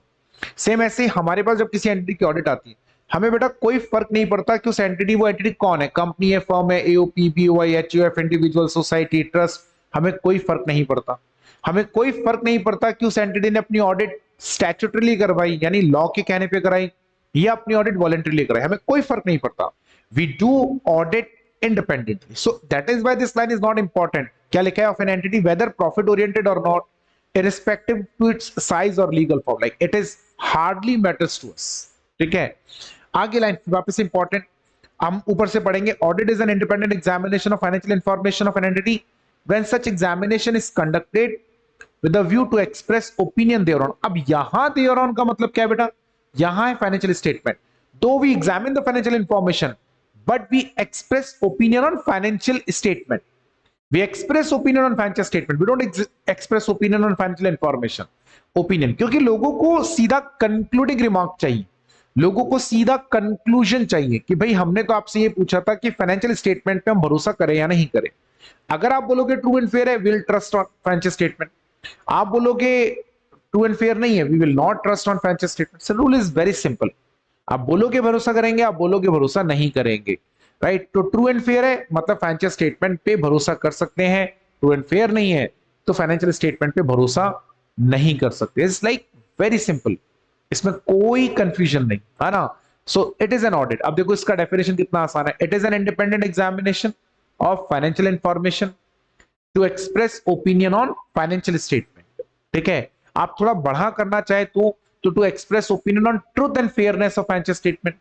सेम ऐसे हमारे पास जब किसी एंटिटी की ऑडिट आती है, हमें बेटा कोई फर्क नहीं पड़ता कि उस एंटिटी, वो एंटिटी कौन है, कंपनी है, फर्म है, AOP, BOI, HUF, individual, society, trust, हमें कोई फर्क नहीं पड़ता। हमें कोई फर्क नहीं पड़ता कि उस एंटिटी ने अपनी ऑडिट स्टैट्यूटरीली करवाई, यानी लॉ के कहने पे कराई, या अपनी ऑडिट वॉलंटरीली कराई, हमें कोई फर्क नहीं पड़ता। We do audit independently. So that is why this line is not important. क्या लिखा है, of an entity whether profit oriented or not, irrespective to its size or legal form, like it is hardly matters to us. ठीक है, आगे line वापस important, हम ऊपर से पढ़ेंगे। Audit is an independent examination of financial information of an entity when such examination is conducted with a view to express opinion thereon. अब यहां देयरऑन का मतलब क्या है बेटा, यहां है financial statement, though we examine the financial information but we express opinion on financial statement. We express opinion on financial statement. We don't express opinion on financial information. Opinion, क्योंकि लोगों को सीधा कंक्लूडिंग रिमार्क चाहिए, लोगों को सीधा conclusion चाहिए कि भाई हमने तो आपसे ये पूछा था कि फाइनेंशियल स्टेटमेंट पे हम भरोसा करें या नहीं करें। अगर आप बोलोगे ट्रू एंड फेयर है, will trust on financial statement. आप बोलोगे ट्रू एंड फेयर नहीं है, we will not trust on financial statement. So rule is very simple, आप बोलोगे भरोसा करेंगे, आप बोलोगे भरोसा नहीं करेंगे, राइट। तो ट्रू एंड फेयर है मतलब फाइनेंशियल स्टेटमेंट पे भरोसा कर सकते हैं, ट्रू एंड फेयर नहीं है तो फाइनेंशियल स्टेटमेंट पे भरोसा नहीं कर सकते। इट्स लाइक वेरी सिंपल, इसमें कोई कंफ्यूजन नहीं है ना। So it is an audit. अब देखो इसका डेफिनेशन कितना आसान है, it is an independent examination of financial information to express opinion on financial statement. ठीक है, आप थोड़ा बढ़ा करना चाहे तो to express opinion on truth and fairness of financial statement.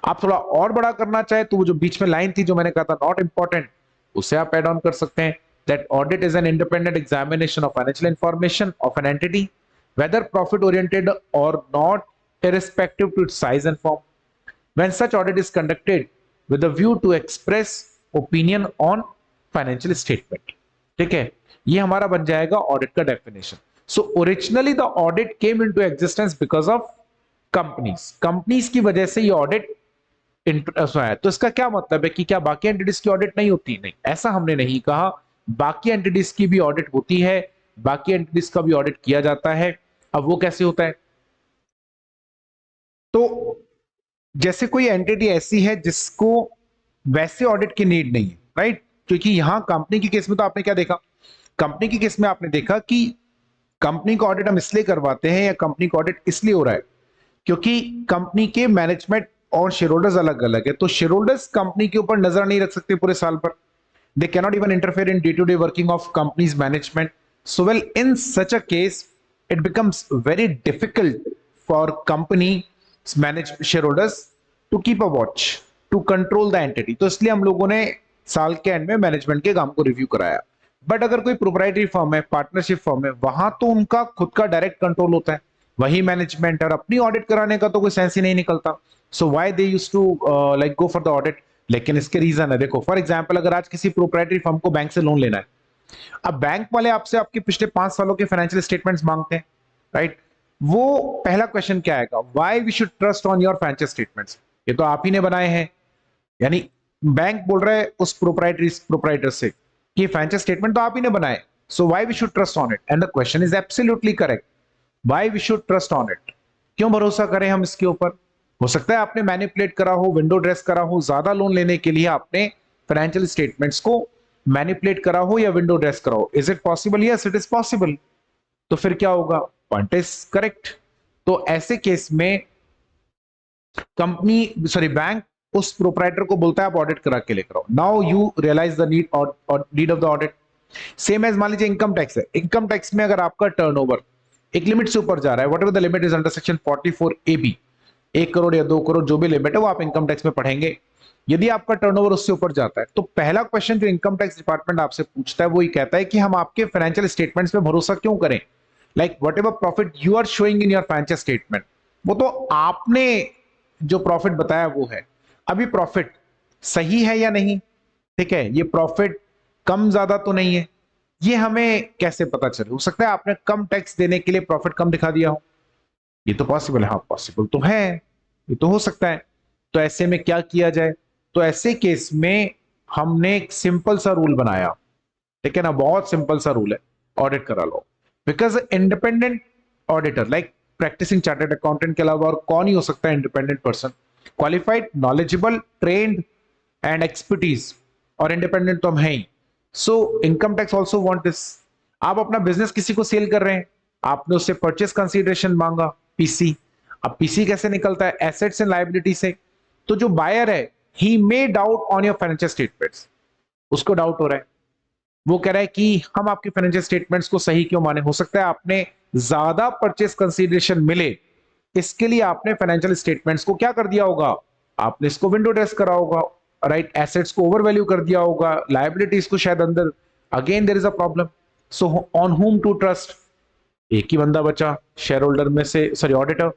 आप थोड़ा और बड़ा करना चाहे तो वो जो बीच में लाइन थी जो मैंने कहा था नॉट इंपॉर्टेंट, उसे आप ऐड ऑन कर सकते हैं, that audit is an independent examination of financial information of an entity whether profit oriented or not, irrespective to its size and form, when such audit is conducted with a view to express opinion on financial statement। ठीक है, ये हमारा बन जाएगा audit का definition. So originally the audit came into existence because of companies की वजह से ये ऑडिट आया। तो इसका क्या मतलब है कि क्या बाकी एंटिटीज की ऑडिट नहीं होती? नहीं, ऐसा हमने नहीं कहा, बाकी एंटिटीज की भी ऑडिट होती है, बाकी एंटिटीज का भी ऑडिट किया जाता है। अब वो कैसे होता है, तो जैसे कोई एंटिटी ऐसी है जिसको वैसे ऑडिट की नीड नहीं है, राइट। क्योंकि यहां कंपनी के केस में तो आपने क्या देखा, कंपनी के केस में आपने देखा कि कंपनी का ऑडिट हम इसलिए करवाते हैं या कंपनी का ऑडिट इसलिए हो रहा है क्योंकि कंपनी के मैनेजमेंट और शेयर होल्डर्स अलग अलग है। तो शेयर होल्डर्स कंपनी के ऊपर नजर नहीं रख सकते पूरे साल पर, they cannot even interfere in day to day working of companies management. So well in such a case it becomes very difficult for company manage shareholders to keep a watch to control the entity। तो इसलिए हम लोगों ने साल के and में management के काम को रिव्यू कराया। बट अगर कोई प्रोप्राइटरी फर्म है, पार्टनरशिप फर्म है, वहां तो उनका खुद का डायरेक्ट कंट्रोल होता है, वही मैनेजमेंट, और अपनी ऑडिट कराने का तो कोई सेंस ही नहीं निकलता। So why they used to like go for the audit. लेकिन इसके रीजन है, देखो फॉर एग्जांपल अगर आज किसी प्रोप्राइटरी फर्म को बैंक से लोन लेना है, अब बैंक वाले आपसे आपके पिछले 5 सालों के फाइनेंशियल स्टेटमेंट्स मांगते हैं, राइट। वो पहला क्वेश्चन क्या आएगा, why we should trust on your financial statements. ये तो आप ही ने बनाए हैं, यानी बैंक बोल रहा है उस प्रोप्राइटर से कि फाइनेंशियल स्टेटमेंट तो आप ही ने बनाए, so why we should trust on it. And the question is absolutely correct, why we should trust on it. क्यों भरोसा करें हम इसके ऊपर? हो सकता है आपने मैनिपुलेट करा हो, विंडो ड्रेस करा हो, ज्यादा लोन लेने के लिए आपने फाइनेंशियल स्टेटमेंट्स को मैनिपुलेट करा हो या विंडो ड्रेस करा हो। Is it possible? Yes, it is possible. तो फिर क्या होगा, पॉइंट इज करेक्ट। तो ऐसे केस में बैंक उस प्रोप्राइटर को बोलता है आप ऑडिट करा के लेकर आओ। Now you realise the need of the audit. Same as मान लीजिए इनकम टैक्स है, इनकम टैक्स में अगर आपका टर्नओवर एक लिमिट से ऊपर जा रहा है, whatever the limit is under section 44AB, 1 crore या 2 करोड़ जो भी लिमिट है वो आप इनकम टैक्स में पढ़ेंगे। यदि आपका टर्नओवर उससे ऊपर जाता है तो पहला क्वेश्चन जो इनकम टैक्स डिपार्टमेंट आपसे पूछता है वो ये कहता है कि हम आपके फाइनेंशियल स्टेटमेंट्स पे भरोसा क्यों करें। Like whatever profit you are showing in your financial statement, वो तो आपने जो प्रॉफिट बताया वो है। अभी प्रॉफिट सही है या नहीं, ठीक है, ये प्रॉफिट कम ज्यादा तो नहीं है, ये हमें कैसे पता चले? हो सकता है आपने कम टैक्स देने के लिए प्रॉफिट कम दिखा दिया हो, ये तो पॉसिबल है। हाँ पॉसिबल तो है, ये तो हो सकता है। तो ऐसे में क्या किया जाए? तो ऐसे केस में हमने एक सिंपल सा रूल बनाया, ठीक है ना, बहुत सिंपल सा रूल है, ऑडिट करा लो। Because independent auditor like practising chartered accountant के अलावा और कौन ही हो सकता है independent person, qualified, knowledgeable, trained and expertise, और इंडिपेंडेंट तो हम है ही। So income tax also want this. आप अपना बिजनेस किसी को सेल कर रहे हैं, आपने उससे परचेस कंसीडरेशन मांगा, पीसी। अब पीसी कैसे निकलता है? एसेट्स एंड लायबिलिटी से। तो जो बायर है, he may doubt on your financial statements, उसको डाउट हो रहा है, वो कह रहा है कि हम आपके फाइनेंशियल स्टेटमेंट्स को सही क्यों माने? हो सकता है आपने ज्यादा परचेस कंसीडरेशन मिले, इसके लिए आपने फाइनेंशियल स्टेटमेंट्स को क्या कर दिया होगा? आपने इसको विंडो ड्रेस करा होगा, राइट? एसेट्स को ओवर वैल्यू कर दिया होगा, लायबिलिटीज को शायद अंदर। Again there is a problem. So on whom to trust? एक ही बंदा बचा शेयर होल्डर में से, sorry auditor,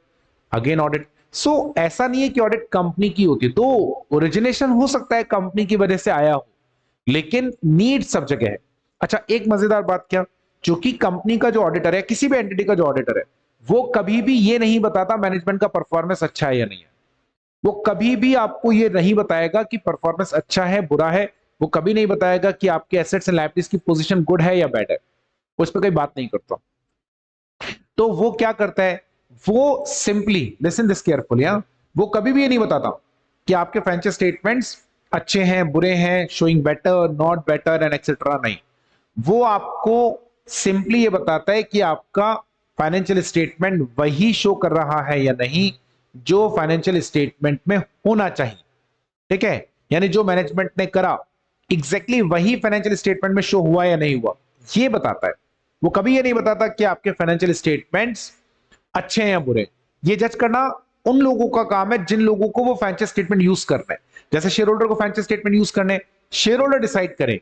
again audit. So ऐसा नहीं है कि ऑडिट कंपनी की होती, तो ओरिजिनेशन हो सकता है कंपनी की वजह से आया हो, लेकिन नीड सब जगह है। अच्छा एक मजेदार बात क्या, जो कि कंपनी का जो ऑडिटर है, किसी भी एंटिटी का जो ऑडिटर है, वो कभी भी ये नहीं बताता मैनेजमेंट का परफॉर्मेंस अच्छा है या नहीं है। वो कभी भी आपको ये नहीं बताएगा कि परफॉर्मेंस अच्छा है बुरा है। वो कभी नहीं बताएगा कि आपके एसेट्स एंड लायबिलिटीज की पोजीशन गुड है या बैड है। वो इस पर कोई बात नहीं करता। तो वो क्या करता है? वो सिंपली लिसन दिस केयरफुली, वो कभी भी ये नहीं बताता कि आपके फाइनेंशियल स्टेटमेंट्स अच्छे हैं बुरे हैं, showing better, not better and etcetera, नहीं। वो आपको सिंपली ये बताता है कि आपका फाइनेंशियल स्टेटमेंट वही शो कर रहा है या नहीं जो फाइनेंशियल स्टेटमेंट में होना चाहिए, ठीक है? यानी जो मैनेजमेंट ने करा एग्जैक्टली वही फाइनेंशियल स्टेटमेंट में शो हुआ या नहीं हुआ, ये बताता है। वो कभी ये नहीं बताता कि आपके फाइनेंशियल स्टेटमेंट्स अच्छे हैं या बुरे। ये जज करना उन लोगों का काम है जिन लोगों को वो फाइनेंशियल स्टेटमेंट यूज करना है। जैसे शेयर होल्डर को फाइनेंशियल स्टेटमेंट यूज करने, शेयर होल्डर डिसाइड करे,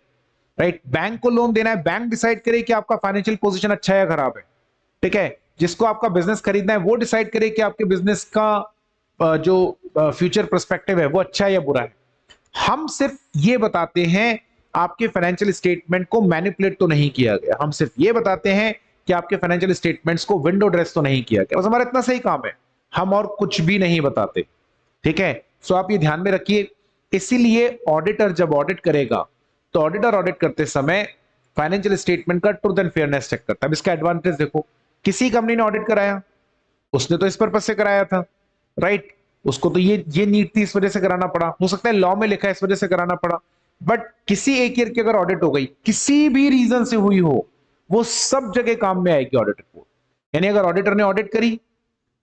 राइट? बैंक को लोन देना है, बैंक डिसाइड करे कि आपका फाइनेंशियल पोजीशन अच्छा है या खराब है, ठीक है? जिसको आपका बिजनेस खरीदना है वो डिसाइड करे कि आपके बिजनेस का जो फ्यूचर पर्सपेक्टिव है वो अच्छा है या बुरा है। हम सिर्फ ये बताते हैं आपके फाइनेंशियल स्टेटमेंट को मैनिपुलेट तो नहीं किया गया, हम सिर्फ ये बताते हैं कि आपके फाइनेंशियल स्टेटमेंट्स को विंडो ड्रेस तो नहीं किया गया, बस हमारा इतना सही काम है। हम और कुछ भी नहीं बताते, ठीक है? सो आप ये ध्यान में रखिए। इसीलिए ऑडिटर जब ऑडिट करेगा, तो ऑडिटर ऑडिट करते समय फाइनेंशियल स्टेटमेंट का ट्रूथ एंड फेयरनेस चेक करता है। अब इसका एडवांटेज देखो, किसी कंपनी ने ऑडिट कराया, उसने तो इस पर्पज से कराया था, राइट? उसको तो ये नीड थी, इस वजह से कराना पड़ा। हो सकता है लॉ में लिखा है इस वजह से कराना पड़ा। बट किसी एक ईयर की अगर ऑडिट हो गई, किसी भी रीजन से हुई हो, वो सब जगह काम में आएगी ऑडिट रिपोर्ट। यानी अगर ऑडिटर ने ऑडिट करी,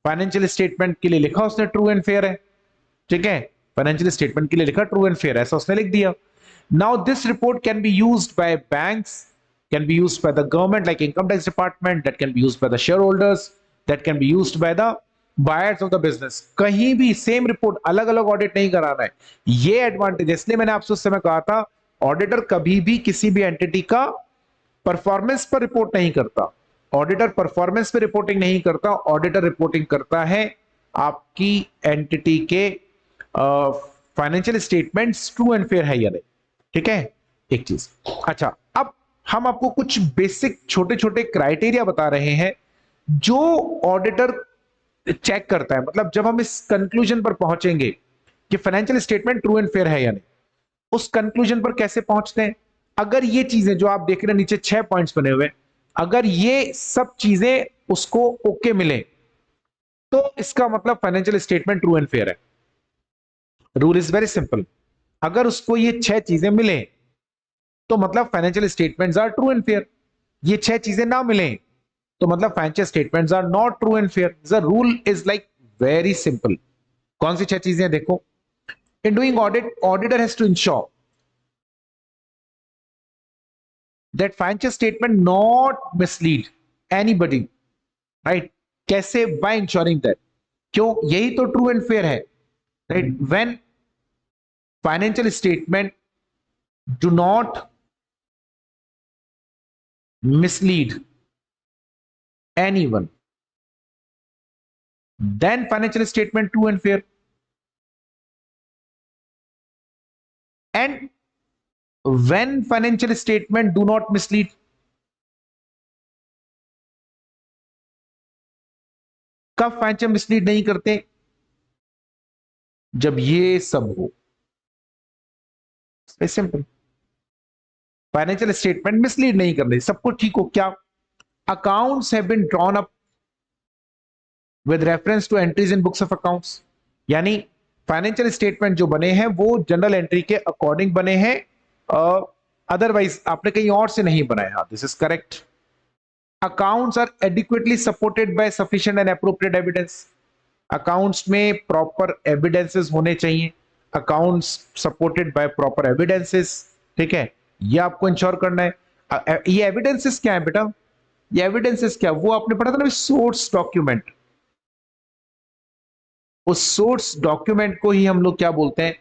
फाइनेंशियल स्टेटमेंट के लिए लिखा उसने ट्रू एंड फेयर है, ठीक है? फाइनेंशियल स्टेटमेंट के लिए लिखा ट्रू एंड फेयर, ऐसा उसने लिख दिया। Now this report can be used by banks, can be used by the government like income tax department, that can be used by the shareholders, that can be used by the buyers of the business। कहीं भी same report, अलग अलग audit नहीं कराना है। ये advantage, इसलिए मैंने आपसे उस समय कहा था ऑडिटर कभी भी किसी भी एंटिटी का परफॉर्मेंस पर रिपोर्ट नहीं करता। ऑडिटर परफॉर्मेंस पे रिपोर्टिंग नहीं करता, ऑडिटर रिपोर्टिंग करता है आपकी एंटिटी के financial statements true and fair है या नहीं, ठीक है? एक चीज। अच्छा अब हम आपको कुछ बेसिक छोटे छोटे क्राइटेरिया बता रहे हैं जो ऑडिटर चेक करता है। मतलब जब हम इस कंक्लूजन पर पहुंचेंगे कि financial statement true and fair है या नहीं, उस कंक्लूजन पर कैसे पहुंचते हैं? अगर ये चीजें जो आप देख रहे हैं नीचे 6 पॉइंट्स बने हुए, अगर ये सब चीजें उसको ओके मिले, तो इसका मतलब financial statement true and fair है। Rule is very simple. अगर उसको ये 6 चीजें मिले, तो मतलब financial statements are true and fair. ये 6 चीजें ना मिले, तो मतलब financial statements are not true and fair. The rule is like very simple. कौन सी 6 चीजें देखो? In doing audit, auditor has to ensure that financial statement not mislead anybody, right? कैसे? बाय इंश्योरिंग दैट, क्यों? यही तो ट्रू एंड फेयर है, right? When financial statement do not mislead anyone, then financial statement true and fair। And when financial statement do not mislead, कब financial mislead नहीं करते, जब ये सब हो। सिंपल, फाइनेंशियल स्टेटमेंट मिसलीड नहीं करने, सब कुछ ठीक हो। क्या, accounts have been drawn up with reference to entries in books of accounts, यानी फाइनेंशियल स्टेटमेंट जो बने हैं वो जनरल एंट्री के अकॉर्डिंग बने हैं, अदरवाइज आपने कहीं और से नहीं बनाए। हाँ, this is correct. Accounts are adequately supported by sufficient and appropriate evidence, accounts में प्रॉपर एविडेंसेस होने चाहिए, accounts supported by proper evidences. ठीक है, ये आपको इंश्योर करना है। ये एविडेंसेस क्या है बेटा, ये एविडेंसेस क्या, वो आपने पढ़ा था ना, सोर्स डॉक्यूमेंट। उस सोर्स डॉक्यूमेंट को ही हम लोग क्या बोलते हैं,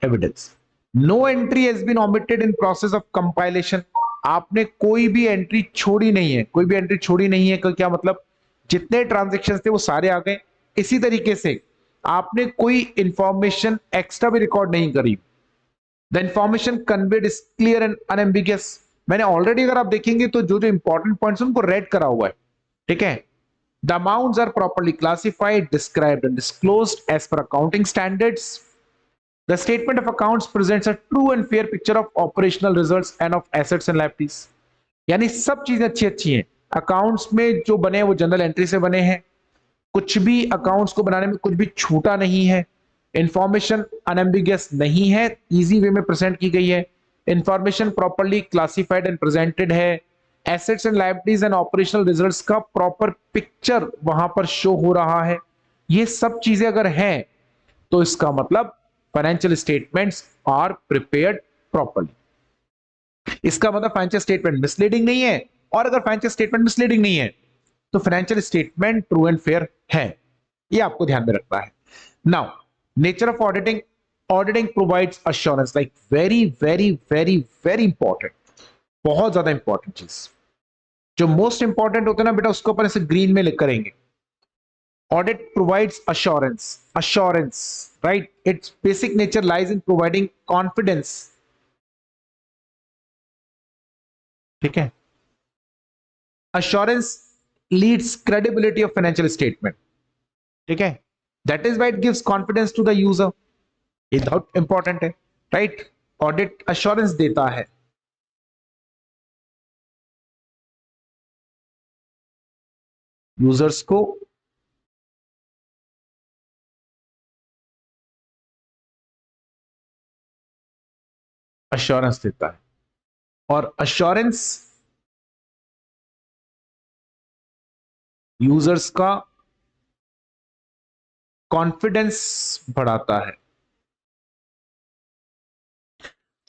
evidence. No entry has been omitted in process of compilation, आपने कोई भी एंट्री छोड़ी नहीं है, कोई भी एंट्री छोड़ी नहीं है। क्या मतलब, जितने ट्रांजेक्शन थे वो सारे आ गए। इसी तरीके से आपने कोई इंफॉर्मेशन एक्स्ट्रा भी रिकॉर्ड नहीं करी। The information conveyed is clear and unambiguous, मैंने ऑलरेडी, अगर आप देखेंगे तो जो जो इंपॉर्टेंट पॉइंट्स उनको रेड करा हुआ है। ठीक है, the amounts are properly classified, described and disclosed as per accounting standards. The statement of accounts presents a true and fair picture of operational results and of assets and liabilities. यानी सब चीजें अच्छी अच्छी हैं। अकाउंट्स में जो बने हैं वो जनरल एंट्री से बने हैं, कुछ भी अकाउंट्स को बनाने में कुछ भी छूटा नहीं है, इंफॉर्मेशन अनएम्बिगियस नहीं है, इजी वे में प्रेजेंट की गई है, information properly classified and presented है, assets and liabilities and operational results का प्रॉपर पिक्चर वहां पर शो हो रहा है। ये सब चीजें अगर हैं तो इसका मतलब financial statements are prepared properly. इसका मतलब फाइनेंशियल स्टेटमेंट मिसलीडिंग नहीं है, और अगर फाइनेंशियल स्टेटमेंट मिसलीडिंग नहीं है तो financial statement true and fair है। ये आपको ध्यान में रखना है। Now, nature of auditing, auditing provides assurance, like very very very very important, बहुत ज्यादा इंपॉर्टेंट चीज। जो मोस्ट इंपॉर्टेंट होता है ना बेटा, उसको अपन ऐसे ग्रीन में लिख करेंगे। Audit provides assurance. Assurance, right? Its basic nature lies in providing confidence. ठीक है? Assurance leads credibility of financial statement. ठीक है? That is why it gives confidence to the user. ये बहुत इंपॉर्टेंट है, right? Audit assurance देता है। Users को अश्योरेंस देता है, और अश्योरेंस यूजर्स का कॉन्फिडेंस बढ़ाता है।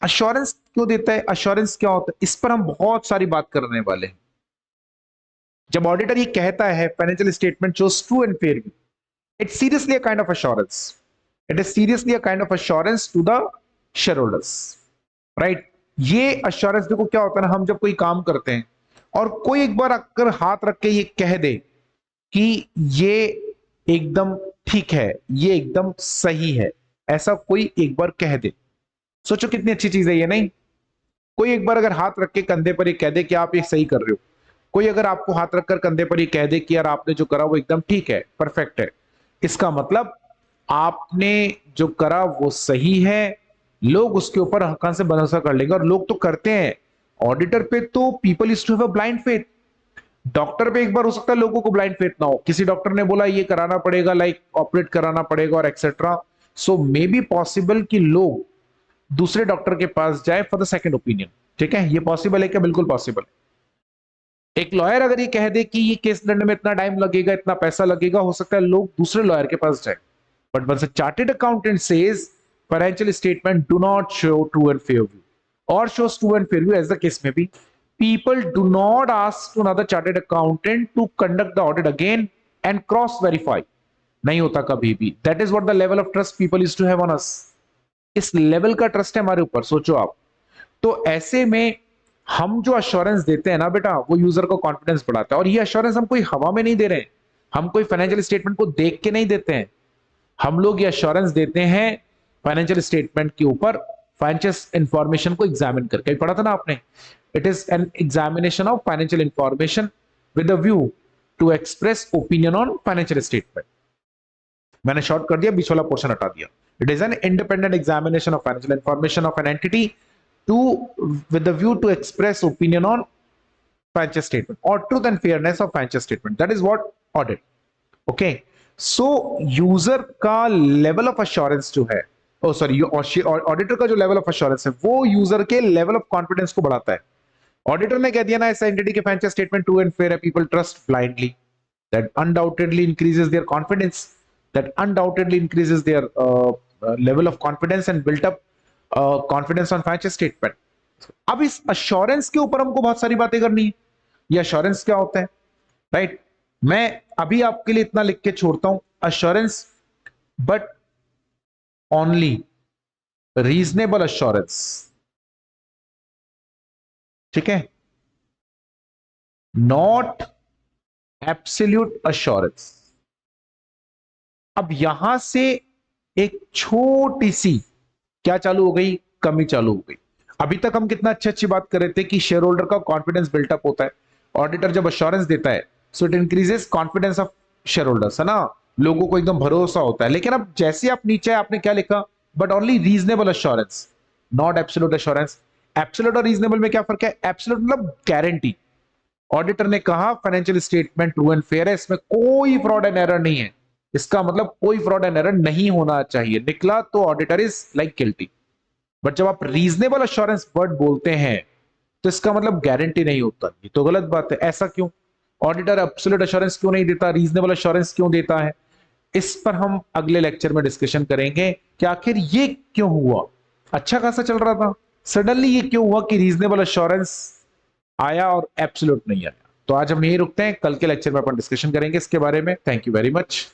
अश्योरेंस क्यों देता है, अश्योरेंस क्या होता है, इस पर हम बहुत सारी बात करने वाले हैं। जब ऑडिटर ये कहता है financial statement shows true and fair, it's seriously a kind of assurance, it is seriously a kind of assurance to the shareholders, right. ये अश्योरेंस देखो क्या होता है ना, हम जब कोई काम करते हैं और कोई एक बार अगर हाथ रख के ये कह दे कि ये एकदम ठीक है, ये एकदम सही है, ऐसा कोई एक बार कह दे, सोचो कितनी अच्छी चीज है ये, नहीं? कोई एक बार अगर हाथ रख के कंधे पर ये कह दे कि आप ये सही कर रहे हो, कोई अगर आपको हाथ रखकर कंधे पर ये कह दे कि यार आपने जो करा वो एकदम ठीक है, परफेक्ट है, इसका मतलब आपने जो करा वो सही है, लोग उसके ऊपर हक्कान से भरोसा कर लेंगे, और लोग तो करते हैं। ऑडिटर पे तो people used to have a blind faith. Doctor पे एक बार हो सकता है लोगों को ब्लाइंड फेथ ना हो, किसी डॉक्टर ने बोला ये कराना पड़ेगा, लाइक ऑपरेट कराना पड़ेगा और etcetera, so may be possible कि लोग दूसरे डॉक्टर के पास जाए फॉर द सेकंड ओपिनियन। ठीक है, ये पॉसिबल है क्या? बिल्कुल पॉसिबल। एक लॉयर अगर ये कह दे कि ये केस लड़ने में इतना टाइम लगेगा, इतना पैसा लगेगा, हो सकता है लोग दूसरे लॉयर के पास जाए। But once a chartered accountant says financial statement do not show true and fair view or shows true and fair view, as the case may be, people do not ask to another chartered accountant to conduct the audit again and cross verify. नहीं होता कभी भी। That is what the level of trust people used to have on us. इस level का trust है हमारे ऊपर, सोचो आप। तो ऐसे में हम जो अश्योरेंस देते हैं ना बेटा, वो यूजर को कॉन्फिडेंस बढ़ाता है, और ये अश्योरेंस हम कोई हवा में नहीं दे रहे हैं, हम कोई फाइनेंशियल स्टेटमेंट को देख के नहीं देते हैं, हम लोग ये अश्योरेंस देते हैं फाइनेंशियल स्टेटमेंट के ऊपर फाइनेंशियल इंफॉर्मेशन को एग्जामिन करके, पढ़ा था ना आपने, it is an examination of financial information with a view to express opinion on financial statement. मैंने शॉर्ट कर दिया, बीच वाला पोर्शन हटा दिया। It is an independent examination of financial information of an entity to with the view to express opinion on financial statement or truth and fairness of financial statement. That is what audit. Okay. So user का level of assurance जो है, oh sorry, auditor का जो level of assurance है वो user के level of confidence को बढ़ाता है। ऑडिटर ने कह दिया ना इस एंटिटी के financial statement true and fair है, people trust blindly, that undoubtedly increases their confidence, that undoubtedly increases their level of confidence and built up confidence on financial statement. अब इस अश्योरेंस के ऊपर हमको बहुत सारी बातें करनी है। ये अश्योरेंस क्या होता है, राइट? मैं अभी आपके लिए इतना लिख के छोड़ता हूं, assurance but only reasonable assurance, ठीक है, नॉट एब्सोल्यूट अश्योरेंस। अब यहां से एक छोटी सी क्या चालू हो गई, कमी चालू हो गई। अभी तक हम कितना अच्छी बात कर रहे थे कि शेयर होल्डर का कॉन्फिडेंस बिल्टअप होता है, ऑडिटर जब अश्योरेंस देता है so it increases confidence of share holders, है ना, लोगों को एकदम भरोसा होता है। लेकिन अब जैसे आप नीचे आपने क्या लिखा, but only reasonable assurance, not absolute assurance. Absolute और रीजनेबल में क्या फर्क है? एब्सोल्यूट मतलब गारंटी, ऑडिटर ने कहा financial statement true and fair है, इसमें कोई फ्रॉड एंड एरर नहीं है, इसका मतलब कोई फ्रॉड एंड एरर नहीं होना चाहिए, निकला तो auditor is like guilty. But जब आप रीजनेबल अश्योरेंस वर्ड बोलते हैं तो इसका मतलब गारंटी नहीं होता, ये तो गलत बात है। ऐसा क्यों? ऑडिटर एब्सोल्यूट अश्योरेंस क्यों नहीं देता, रीजनेबल अश्योरेंस क्यों देता है? इस पर हम अगले लेक्चर में डिस्कशन करेंगे कि आखिर ये क्यों हुआ। अच्छा खासा चल रहा था, सडनली ये क्यों हुआ कि रीजनेबल अश्योरेंस आया और एब्सोल्यूट नहीं आया। तो आज हम यही रुकते हैं, कल के लेक्चर में अपन डिस्कशन करेंगे इसके बारे में। Thank you very much.